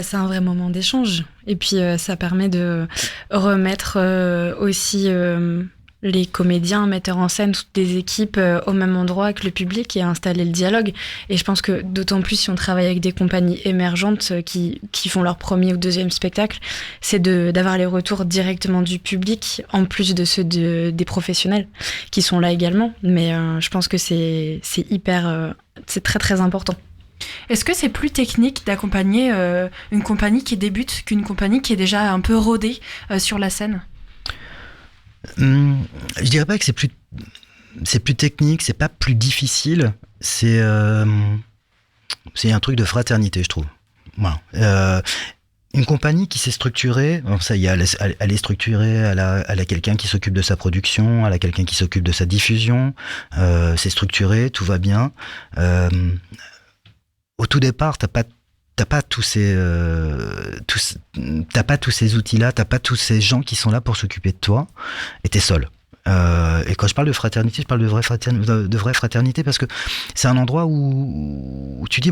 C'est un vrai moment d'échange. Et puis, ça permet de remettre aussi les comédiens, metteurs en scène, toutes les équipes au même endroit que le public, et installer le dialogue. Et je pense que d'autant plus si on travaille avec des compagnies émergentes qui font leur premier ou deuxième spectacle, c'est d'avoir les retours directement du public, en plus de ceux des professionnels qui sont là également. Mais je pense que c'est hyper... c'est très très important. Est-ce que c'est plus technique d'accompagner une compagnie qui débute qu'une compagnie qui est déjà un peu rodée sur la scène ? Je dirais pas que c'est plus technique, c'est pas plus difficile. C'est c'est un truc de fraternité, je trouve. Voilà. Une compagnie qui s'est structurée, ça y est, elle est structurée, elle a quelqu'un qui s'occupe de sa production, elle a quelqu'un qui s'occupe de sa diffusion, c'est structuré, tout va bien. Au tout départ, t'as pas tous ces outils-là, t'as pas tous ces gens qui sont là pour s'occuper de toi, et t'es seul. Et quand je parle de fraternité, je parle de vraie fraternité parce que c'est un endroit où tu dis,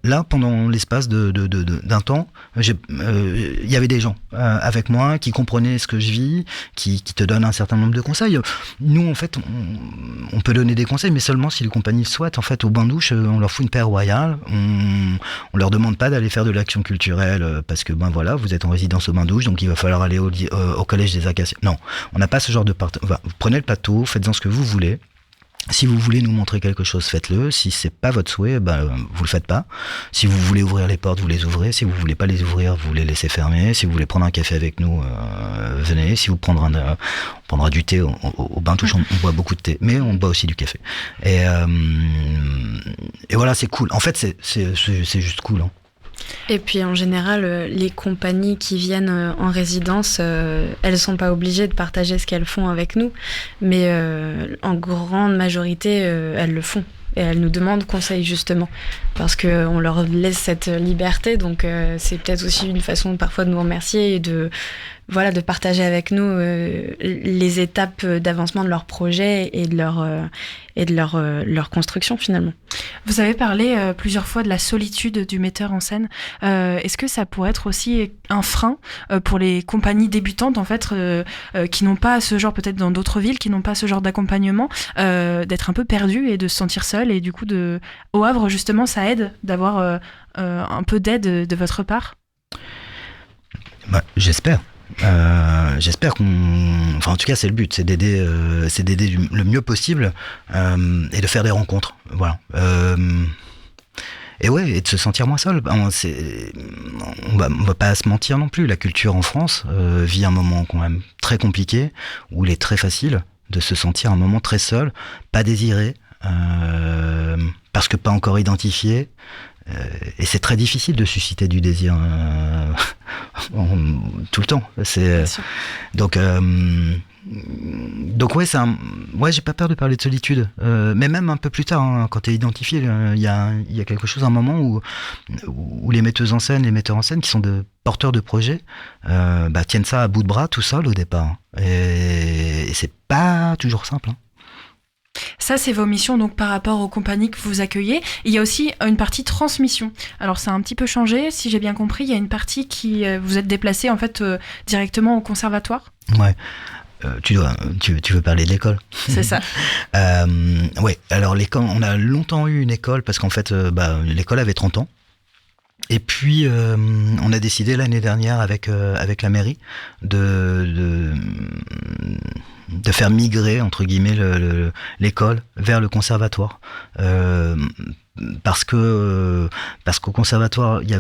là, pendant l'espace d'un temps, il y avait des gens avec moi qui comprenaient ce que je vis, qui te donnent un certain nombre de conseils. Nous, en fait, on peut donner des conseils, mais seulement si les compagnies le souhaitent. En fait, au bain-douche, on leur fout une paire royale, on leur demande pas d'aller faire de l'action culturelle parce que, voilà, vous êtes en résidence au bain-douche, donc il va falloir aller au collège des Acacias. Non, on n'a pas ce genre de vous prenez le plateau, faites-en ce que vous voulez. Si vous voulez nous montrer quelque chose, faites-le. Si c'est pas votre souhait, vous le faites pas. Si vous voulez ouvrir les portes, vous les ouvrez. Si vous voulez pas les ouvrir, vous les laissez fermer. Si vous voulez prendre un café avec nous, venez. Si vous prendrez on prendra du thé au bain-douche, on boit beaucoup de thé, mais on boit aussi du café. Et voilà, c'est cool. En fait, c'est juste cool. Hein. Et puis en général, les compagnies qui viennent en résidence, elles sont pas obligées de partager ce qu'elles font avec nous, mais en grande majorité, elles le font. Et elles nous demandent conseil justement, parce qu'on leur laisse cette liberté, donc c'est peut-être aussi une façon parfois de nous remercier et de partager avec nous les étapes d'avancement de leur projet et de leur construction finalement. Vous avez parlé plusieurs fois de la solitude du metteur en scène. Est-ce que ça pourrait être aussi un frein pour les compagnies débutantes en fait, qui n'ont pas ce genre, peut-être dans d'autres villes, qui n'ont pas ce genre d'accompagnement, d'être un peu perdues et de se sentir seules, et du coup au Havre justement ça aide d'avoir un peu d'aide de votre part? J'espère. J'espère en tout cas c'est le but, c'est d'aider le mieux possible et de faire des rencontres, voilà. Et de se sentir moins seul. On va pas se mentir non plus, la culture en France vit un moment quand même très compliqué où il est très facile de se sentir un moment très seul, pas désiré, parce que pas encore identifié. Et c'est très difficile de susciter du désir tout le temps. Donc j'ai pas peur de parler de solitude. Mais même un peu plus tard, quand t'es identifié, il y a quelque chose, un moment où les metteuses en scène, les metteurs en scène qui sont de porteurs de projets, tiennent ça à bout de bras tout seul au départ. Et c'est pas toujours simple. Ça, c'est vos missions donc par rapport aux compagnies que vous accueillez. Il y a aussi une partie transmission. Alors, ça a un petit peu changé, si j'ai bien compris. Il y a une partie qui vous êtes déplacé en fait directement au conservatoire. Ouais. Tu veux parler de l'école? C'est ça. Alors l'école, on a longtemps eu une école parce qu'en fait, l'école avait 30 ans. Et puis, on a décidé l'année dernière avec la mairie de faire migrer, entre guillemets, l'école vers le conservatoire. Parce qu'au conservatoire, il y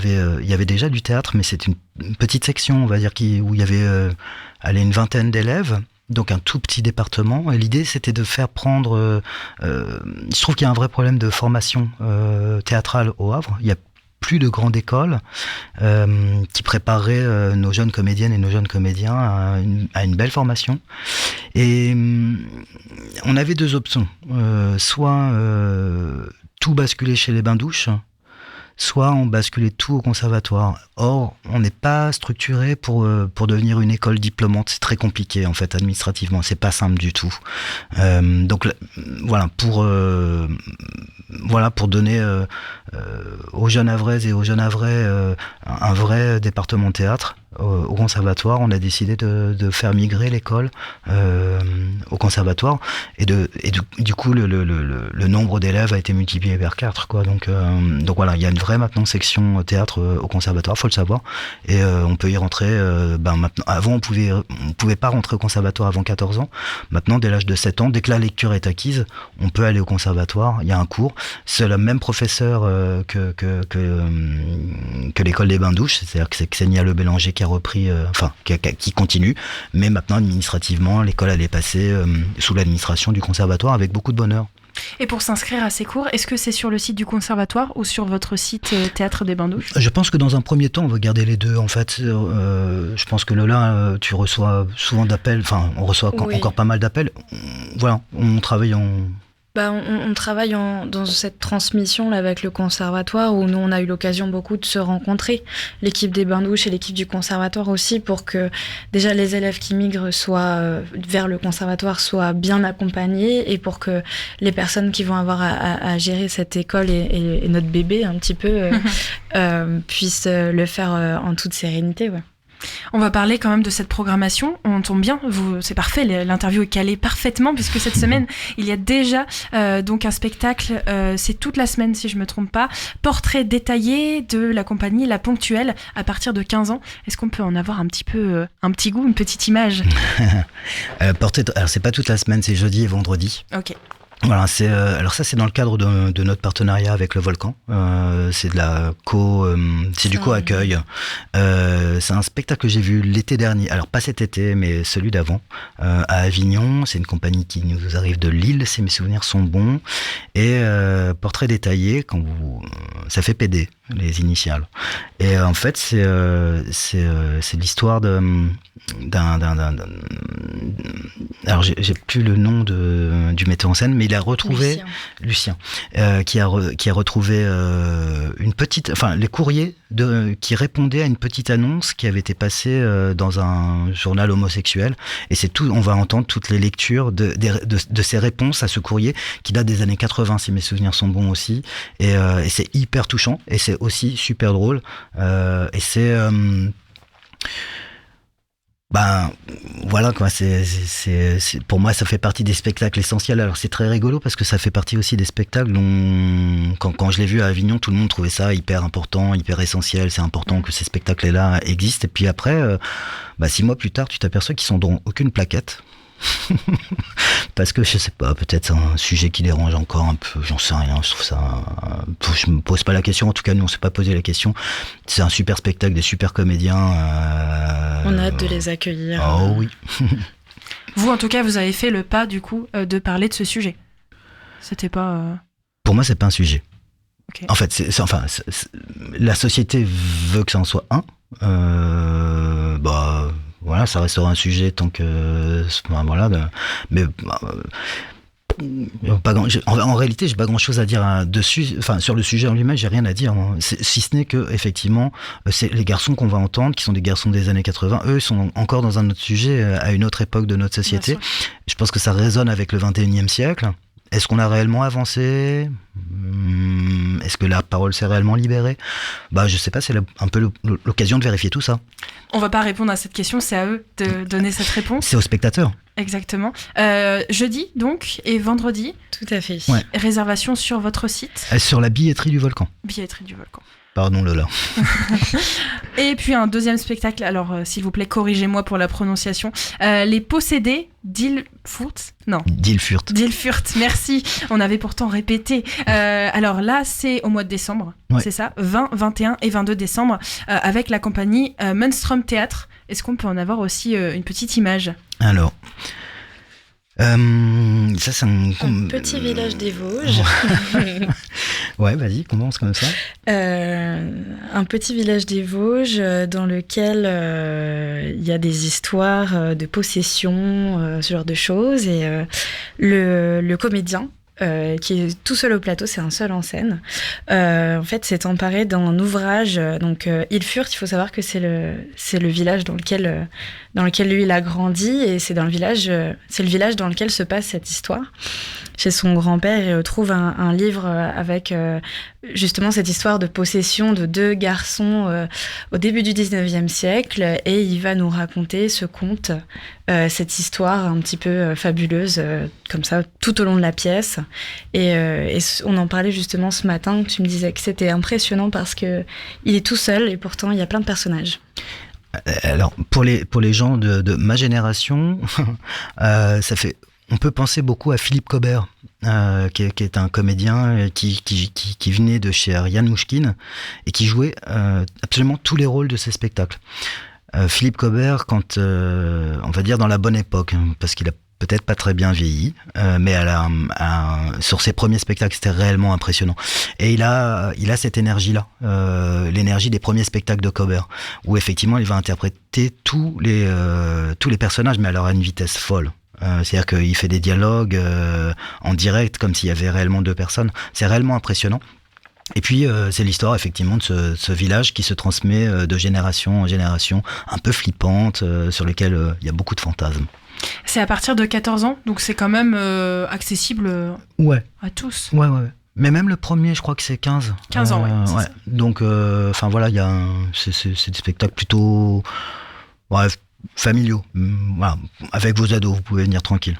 avait déjà du théâtre, mais c'était une petite section, on va dire, où il y avait une vingtaine d'élèves. Donc un tout petit département, et l'idée c'était de faire prendre... je trouve qu'il y a un vrai problème de formation théâtrale au Havre. Il y a plus de grandes écoles qui prépareraient nos jeunes comédiennes et nos jeunes comédiens à une belle formation. Et on avait deux options. Soit tout basculer chez les bains-douches, soit on basculait tout au conservatoire. Or, on n'est pas structuré pour devenir une école diplômante. C'est très compliqué, en fait, administrativement. C'est pas simple du tout. Donc, pour donner aux jeunes Havraises et aux jeunes Havrais un vrai département théâtre, au conservatoire, on a décidé de faire migrer l'école au conservatoire, et du coup le nombre d'élèves a été multiplié par 4, quoi. Donc voilà, il y a une vraie maintenant section théâtre au conservatoire, faut le savoir, et on peut y rentrer maintenant. Avant on pouvait pas rentrer au conservatoire avant 14 ans. Maintenant, dès l'âge de 7 ans, dès que la lecture est acquise, on peut aller au conservatoire. Il y a un cours, c'est le même professeur que l'école des bains-douches, c'est-à-dire que c'est Xenia Le Bélanger qui a repris, qui continue, mais maintenant administrativement l'école elle est passée sous l'administration du conservatoire avec beaucoup de bonheur. Et pour s'inscrire à ces cours, est-ce que c'est sur le site du conservatoire ou sur votre site Théâtre des Bains-Douches ? Je pense que dans un premier temps, on va garder les deux. En fait, je pense que Lola, tu reçois souvent d'appels. Enfin, on reçoit encore pas mal d'appels. Voilà, on travaille on travaille dans cette transmission là, avec le conservatoire où nous on a eu l'occasion beaucoup de se rencontrer, l'équipe des Bains-Douches et l'équipe du conservatoire aussi, pour que déjà les élèves qui migrent vers le conservatoire soient bien accompagnés et pour que les personnes qui vont avoir à gérer cette école et notre bébé un petit peu puissent le faire en toute sérénité. Ouais. On va parler quand même de cette programmation. On tombe bien, c'est parfait, l'interview est calée parfaitement puisque cette semaine, il y a déjà donc un spectacle, c'est toute la semaine si je ne me trompe pas, portrait détaillé de la compagnie La Ponctuelle à partir de 15 ans. Est-ce qu'on peut en avoir un petit goût, une petite image ? Alors c'est pas toute la semaine, c'est jeudi et vendredi. Ok. Voilà, alors ça c'est dans le cadre de notre partenariat avec le Volcan. C'est du co-accueil. C'est un spectacle que j'ai vu l'été dernier. Alors pas cet été, mais celui d'avant, à Avignon. C'est une compagnie qui nous arrive de Lille, si mes souvenirs sont bons. Et portrait détaillé, ça fait PD, les initiales. Et en fait c'est l'histoire alors j'ai plus le nom du metteur en scène, mais il a retrouvé Lucien qui a retrouvé une petite, les courriers qui répondaient à une petite annonce qui avait été passée dans un journal homosexuel, et c'est tout. On va entendre toutes les lectures de ces réponses à ce courrier qui date des années 80 si mes souvenirs sont bons aussi, et c'est hyper touchant et c'est aussi super drôle, et c'est voilà quoi, c'est pour moi ça fait partie des spectacles essentiels. Alors c'est très rigolo parce que ça fait partie aussi des spectacles dont quand je l'ai vu à Avignon, tout le monde trouvait ça hyper important, hyper essentiel. C'est important que ces spectacles-là existent. Et puis après 6 mois plus tard, tu t'aperçois qu'ils sont dans aucune plaquette. Parce que je sais pas, peut-être c'est un sujet qui dérange encore un peu, j'en sais rien, je trouve ça, je me pose pas la question, en tout cas nous on s'est pas posé la question. C'est un super spectacle, des super comédiens, on a hâte de les accueillir. Oh oui. Vous en tout cas vous avez fait le pas du coup de parler de ce sujet. C'était pas Pour moi c'est pas un sujet. Okay. En fait la société veut que ça en soit un. Voilà, ça restera un sujet tant que mais en réalité, j'ai pas grand-chose à dire dessus. Enfin, sur le sujet en lui-même, j'ai rien à dire. Si ce n'est que effectivement, c'est les garçons qu'on va entendre, qui sont des garçons des années 80. Eux, ils sont encore dans un autre sujet, à une autre époque de notre société. Je pense que ça résonne avec le 21e siècle. Est-ce qu'on a réellement avancé ? Est-ce que la parole s'est réellement libérée ? Je sais pas, c'est un peu l'occasion de vérifier tout ça. On va pas répondre à cette question, c'est à eux de donner cette réponse. C'est aux spectateurs. Exactement. Jeudi, donc, et vendredi. Tout à fait. Ouais. Réservation sur votre site. Sur la billetterie du Volcan. Billetterie du Volcan. Pardon Lola. Et puis un deuxième spectacle, alors s'il vous plaît, corrigez-moi pour la prononciation. Les Possédés d'Ilfurt. Non. D'Ilfurt, merci. On avait pourtant répété. Alors là, c'est au mois de décembre, c'est ça, 20, 21 et 22 décembre, avec la compagnie Munstrom Théâtre. Est-ce qu'on peut en avoir aussi une petite image ? Alors... ça c'est un petit village des Vosges. Ouais, vas-y, commence comme ça. Un petit village des Vosges dans lequel il y a des histoires de possession, ce genre de choses, et le comédien qui est tout seul au plateau, c'est un seul en scène. En fait, s'est emparé d'un ouvrage. Donc, Ilfurt, il faut savoir que c'est le village dans lequel lui il a grandi, et c'est le village dans lequel se passe cette histoire. Chez son grand-père, il retrouve un livre avec justement cette histoire de possession de 2 garçons au début du 19e siècle, et il va nous raconter ce conte, cette histoire un petit peu fabuleuse, comme ça, tout au long de la pièce. Et on en parlait justement ce matin, tu me disais que c'était impressionnant parce qu'il est tout seul et pourtant il y a plein de personnages. Alors, pour les gens de ma génération, on peut penser beaucoup à Philippe Cobert, qui est un comédien qui venait de chez Ariane Mouchkine et qui jouait absolument tous les rôles de ses spectacles. Philippe Cobert, on va dire dans la bonne époque, parce qu'il a peut-être pas très bien vieilli, mais sur ses premiers spectacles, c'était réellement impressionnant. Et il a cette énergie-là, l'énergie des premiers spectacles de Cobert, où effectivement, il va interpréter tous les personnages, mais alors à une vitesse folle. C'est-à-dire qu'il fait des dialogues en direct, comme s'il y avait réellement 2 personnes. C'est réellement impressionnant. Et puis, c'est l'histoire, effectivement, de ce village qui se transmet de génération en génération, un peu flippante, sur lequel il y a beaucoup de fantasmes. C'est à partir de 14 ans, donc c'est quand même accessible à tous. Ouais. Mais même le premier, je crois que c'est 15. 15 ans, ouais. Ça. Donc, voilà, c'est des spectacles plutôt familiaux. Voilà. Avec vos ados, vous pouvez venir tranquille.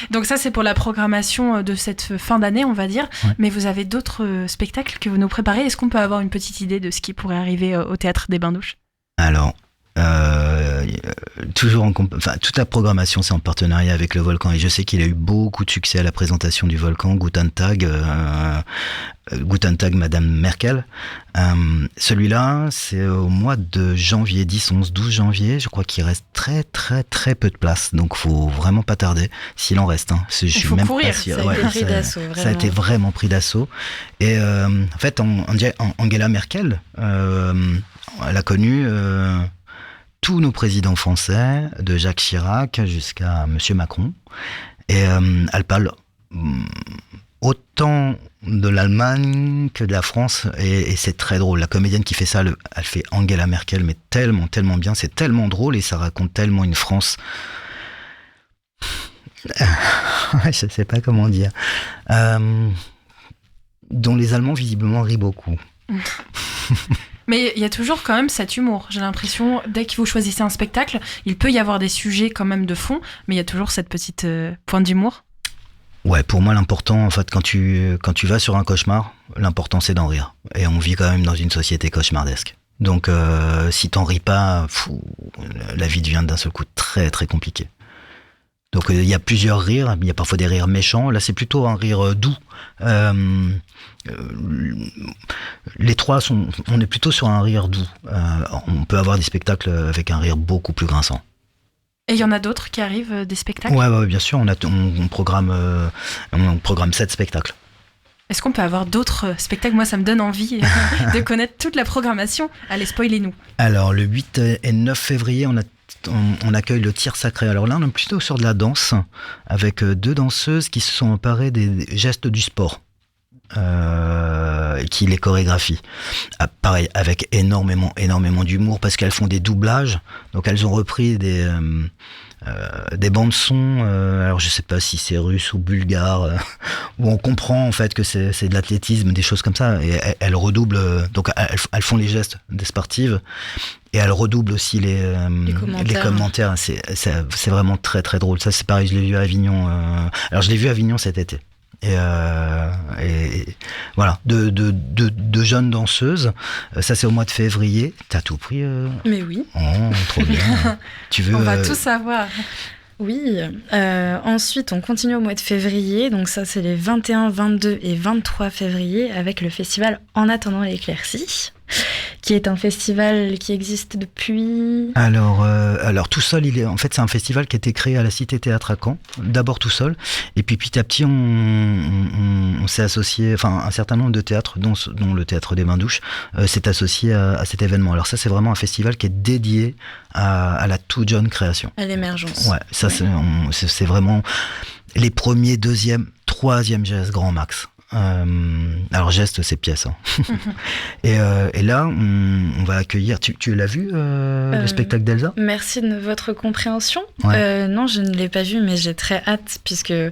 Donc ça, c'est pour la programmation de cette fin d'année, on va dire. Ouais. Mais vous avez d'autres spectacles que vous nous préparez. Est-ce qu'on peut avoir une petite idée de ce qui pourrait arriver au Théâtre des Bains-Douches ? Alors, toujours toute la programmation, c'est en partenariat avec le Volcan. Et je sais qu'il a eu beaucoup de succès à la présentation du Volcan, Guten Tag, Madame Merkel. Celui-là, c'est au mois de janvier, 10, 11, 12 janvier. Je crois qu'il reste très, très, très peu de place. Donc, faut vraiment pas tarder, s'il en reste. Il faut même courir. Ça a été vraiment pris d'assaut. Et en fait, Angela Merkel, elle a connu tous nos présidents français, de Jacques Chirac jusqu'à Monsieur Macron. Et elle parle autant de l'Allemagne que de la France, et c'est très drôle. La comédienne qui fait ça, elle fait Angela Merkel, mais tellement, tellement bien, c'est tellement drôle, et ça raconte tellement une France... je sais pas comment dire. Dont les Allemands, visiblement, rient beaucoup. Mais il y a toujours quand même cet humour. J'ai l'impression, dès que vous choisissez un spectacle, il peut y avoir des sujets quand même de fond, mais il y a toujours cette petite pointe d'humour. Ouais, pour moi, l'important, en fait, quand tu vas sur un cauchemar, l'important, c'est d'en rire. Et on vit quand même dans une société cauchemardesque. Donc, si t'en ris pas, la vie devient d'un seul coup très, très compliquée. Donc, il y a plusieurs rires. Il y a parfois des rires méchants. Là, c'est plutôt un rire doux. Les trois on est plutôt sur un rire doux. On peut avoir des spectacles avec un rire beaucoup plus grinçant. Et il y en a d'autres qui arrivent, des spectacles ? Ouais, bien sûr, on programme 7 spectacles. Est-ce qu'on peut avoir d'autres spectacles ? Moi, ça me donne envie de connaître toute la programmation. Allez, spoilez-nous. Alors, le 8 et 9 février, on accueille le tir sacré. Alors là, on est plutôt sur de la danse, avec 2 danseuses qui se sont emparées des gestes du sport. Qui les chorégraphient. Pareil, avec énormément d'humour, parce qu'elles font des doublages, donc elles ont repris des bandes son, alors je sais pas si c'est russe ou bulgare, où on comprend en fait que c'est de l'athlétisme, des choses comme ça, et elles redoublent, donc elles font les gestes des sportives, et elles redoublent aussi les commentaires. C'est vraiment très très drôle. Ça, c'est pareil, je l'ai vu à Avignon. Alors je l'ai vu à Avignon cet été. Et voilà, de jeunes danseuses. Ça, c'est au mois de février. T'as tout pris Mais oui. Oh, trop bien. On va tout savoir. Oui. Ensuite, on continue au mois de février. Donc ça, c'est les 21, 22 et 23 février avec le festival En attendant l'éclaircie, qui est un festival qui existe depuis... Alors tout seul, c'est un festival qui a été créé à la Cité Théâtre à Caen, d'abord tout seul, et puis petit à petit on s'est associé, enfin un certain nombre de théâtres, dont le Théâtre des Bains-Douches, s'est associé à cet événement. Alors ça, c'est vraiment un festival qui est dédié à la toute jeune création. À l'émergence. Ouais, ça c'est vraiment les premiers, deuxième, troisième gestes grand max. Alors geste, c'est pièce. Hein. Et là, on va accueillir. Tu l'as vu le spectacle d'Elsa ? Merci de votre compréhension. Ouais. Non, je ne l'ai pas vu, mais j'ai très hâte, puisque en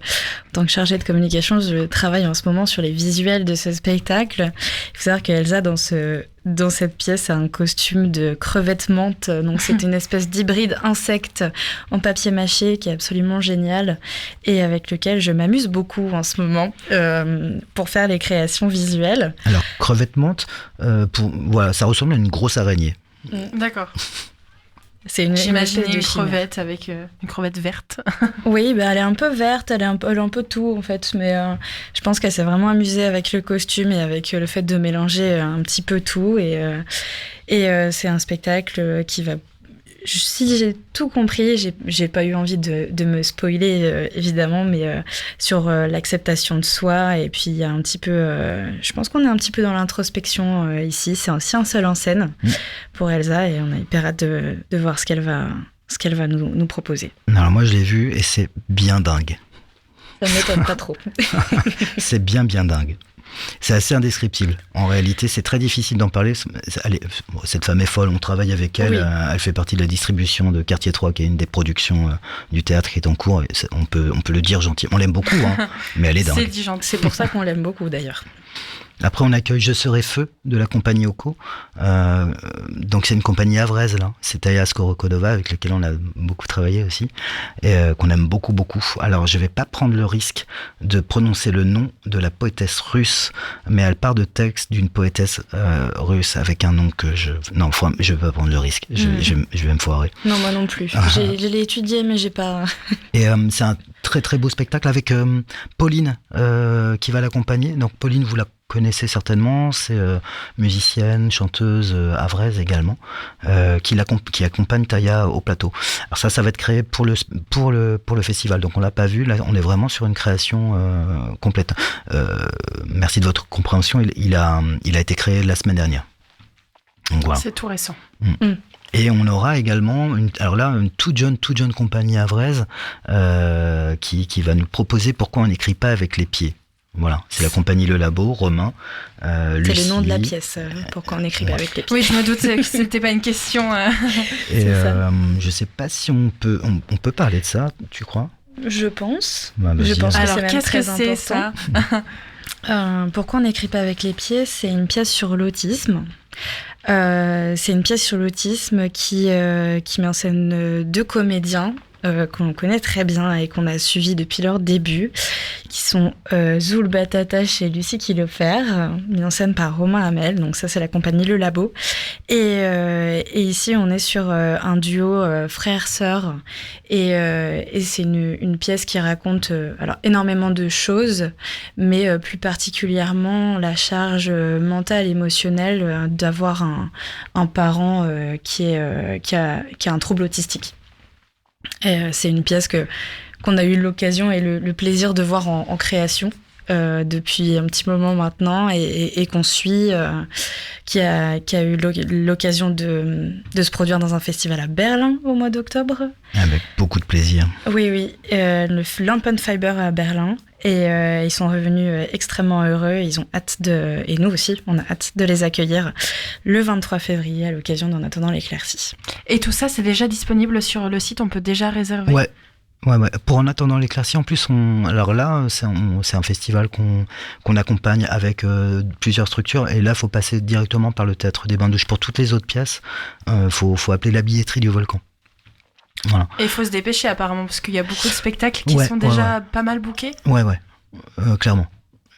tant que chargée de communication, je travaille en ce moment sur les visuels de ce spectacle. Il faut savoir qu'Elsa, dans cette pièce, a un costume de crevette menthe, donc c'est une espèce d'hybride insecte en papier mâché qui est absolument génial et avec lequel je m'amuse beaucoup en ce moment pour faire les créations visuelles. Alors, crevette menthe, ça ressemble à une grosse araignée. D'accord. C'est J'imaginais une crevette avec une crevette verte. Oui, elle est un peu verte, elle est un peu tout en fait, mais je pense qu'elle s'est vraiment amusée avec le costume et avec le fait de mélanger un petit peu tout et c'est un spectacle qui va si j'ai tout compris, j'ai pas eu envie de me spoiler évidemment, mais sur l'acceptation de soi, et puis il y a un petit peu, je pense qu'on est un petit peu dans l'introspection ici. C'est aussi un seul en scène pour Elsa, et on a hyper hâte de voir ce qu'elle va nous proposer. Alors moi je l'ai vu et c'est bien dingue. Ça ne m'étonne pas trop. C'est bien dingue. C'est assez indescriptible. En réalité, c'est très difficile d'en parler. Cette femme est folle, on travaille avec elle. Oui. Elle fait partie de la distribution de Quartier 3, qui est une des productions du théâtre qui est en cours. On peut le dire gentiment. On l'aime beaucoup, mais elle est dingue. C'est dit gentil. C'est pour ça qu'on l'aime beaucoup, d'ailleurs. Après, on accueille Je serai feu de la compagnie Oko. Donc, c'est une compagnie havraise, là. C'est Taya Skorokodova, avec laquelle on a beaucoup travaillé aussi, et qu'on aime beaucoup. Alors, je vais pas prendre le risque de prononcer le nom de la poétesse russe, mais elle part de texte d'une poétesse russe avec un nom que je vais pas prendre le risque. Je vais me foirer. Non, moi non plus. Je l'ai étudié, mais j'ai pas... Et c'est un très très beau spectacle avec Pauline qui va l'accompagner. Donc, Pauline, vous la connaissez certainement, c'est musicienne, chanteuse havraise également, qui accompagne Taya au plateau. Alors ça va être créé pour le festival, donc on l'a pas vu, là on est vraiment sur une création complète. Merci de votre compréhension, il a été créé la semaine dernière. Donc, voilà. C'est tout récent. Et on aura également une toute jeune compagnie havraise qui va nous proposer Pourquoi on n'écrit pas avec les pieds. Voilà, c'est la compagnie Le Labo, Romain, Lucie. C'est le nom de la pièce, Pourquoi on n'écrit pas avec les pieds. Oui, je me doute que c'était pas une question. Et je sais pas si on peut parler de ça, tu crois ? Je pense. Je pense que alors, c'est même qu'est-ce très que c'est important. Ça Pourquoi on n'écrit pas avec les pieds ? C'est une pièce sur l'autisme. C'est une pièce sur l'autisme qui met en scène deux comédiens qu'on connaît très bien et qu'on a suivis depuis leur début, qui sont Zoul Batatache et Lucie Kilofer, mis en scène par Romain Hamel. Donc ça, c'est la compagnie Le Labo. Et ici, on est sur un duo frère-sœur. Et c'est une pièce qui raconte alors énormément de choses, mais plus particulièrement la charge mentale, émotionnelle d'avoir un parent qui a un trouble autistique. Et c'est une pièce qu'on a eu l'occasion et le plaisir de voir en création depuis un petit moment maintenant et qu'on suit, qui a eu l'occasion de se produire dans un festival à Berlin au mois d'octobre. Avec beaucoup de plaisir. Oui, le Lampenfiber à Berlin. Et ils sont revenus extrêmement heureux. Ils ont hâte et nous aussi, on a hâte de les accueillir le 23 février à l'occasion d'En attendant l'éclaircie. Et tout ça, c'est déjà disponible sur le site, on peut déjà réserver ? Ouais. Pour En attendant l'éclaircie, en plus, alors là, c'est un festival qu'on accompagne avec plusieurs structures. Et là, il faut passer directement par le Théâtre des Bains-Douches. Pour toutes les autres pièces, faut appeler la billetterie du Volcan. Voilà. Et il faut se dépêcher apparemment, parce qu'il y a beaucoup de spectacles qui sont déjà pas mal bookés. Ouais, clairement.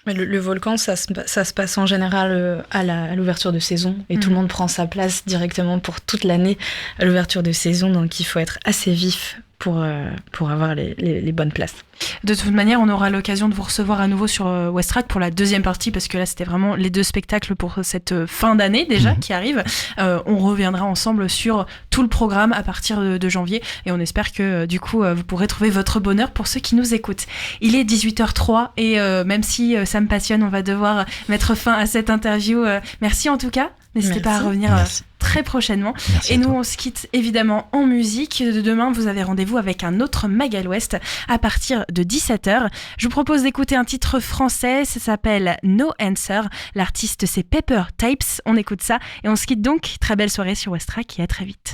Mais le Volcan, ça se passe en général à l'ouverture de saison, et tout le monde prend sa place directement pour toute l'année à l'ouverture de saison, donc il faut être assez vif pour avoir les bonnes places. De toute manière, on aura l'occasion de vous recevoir à nouveau sur Westrack pour la deuxième partie, parce que là, c'était vraiment les deux spectacles pour cette fin d'année déjà qui arrive. On reviendra ensemble sur tout le programme à partir de janvier, et on espère que du coup, vous pourrez trouver votre bonheur pour ceux qui nous écoutent. Il est 18h03 et même si ça me passionne, on va devoir mettre fin à cette interview. Merci en tout cas. N'hésitez pas à revenir très prochainement. Et nous, on se quitte évidemment en musique. Demain, vous avez rendez-vous avec un autre Magal West à partir de 17h. Je vous propose d'écouter un titre français. Ça s'appelle No Answer. L'artiste, c'est Pepper Types. On écoute ça et on se quitte donc. Très belle soirée sur Westrack et à très vite.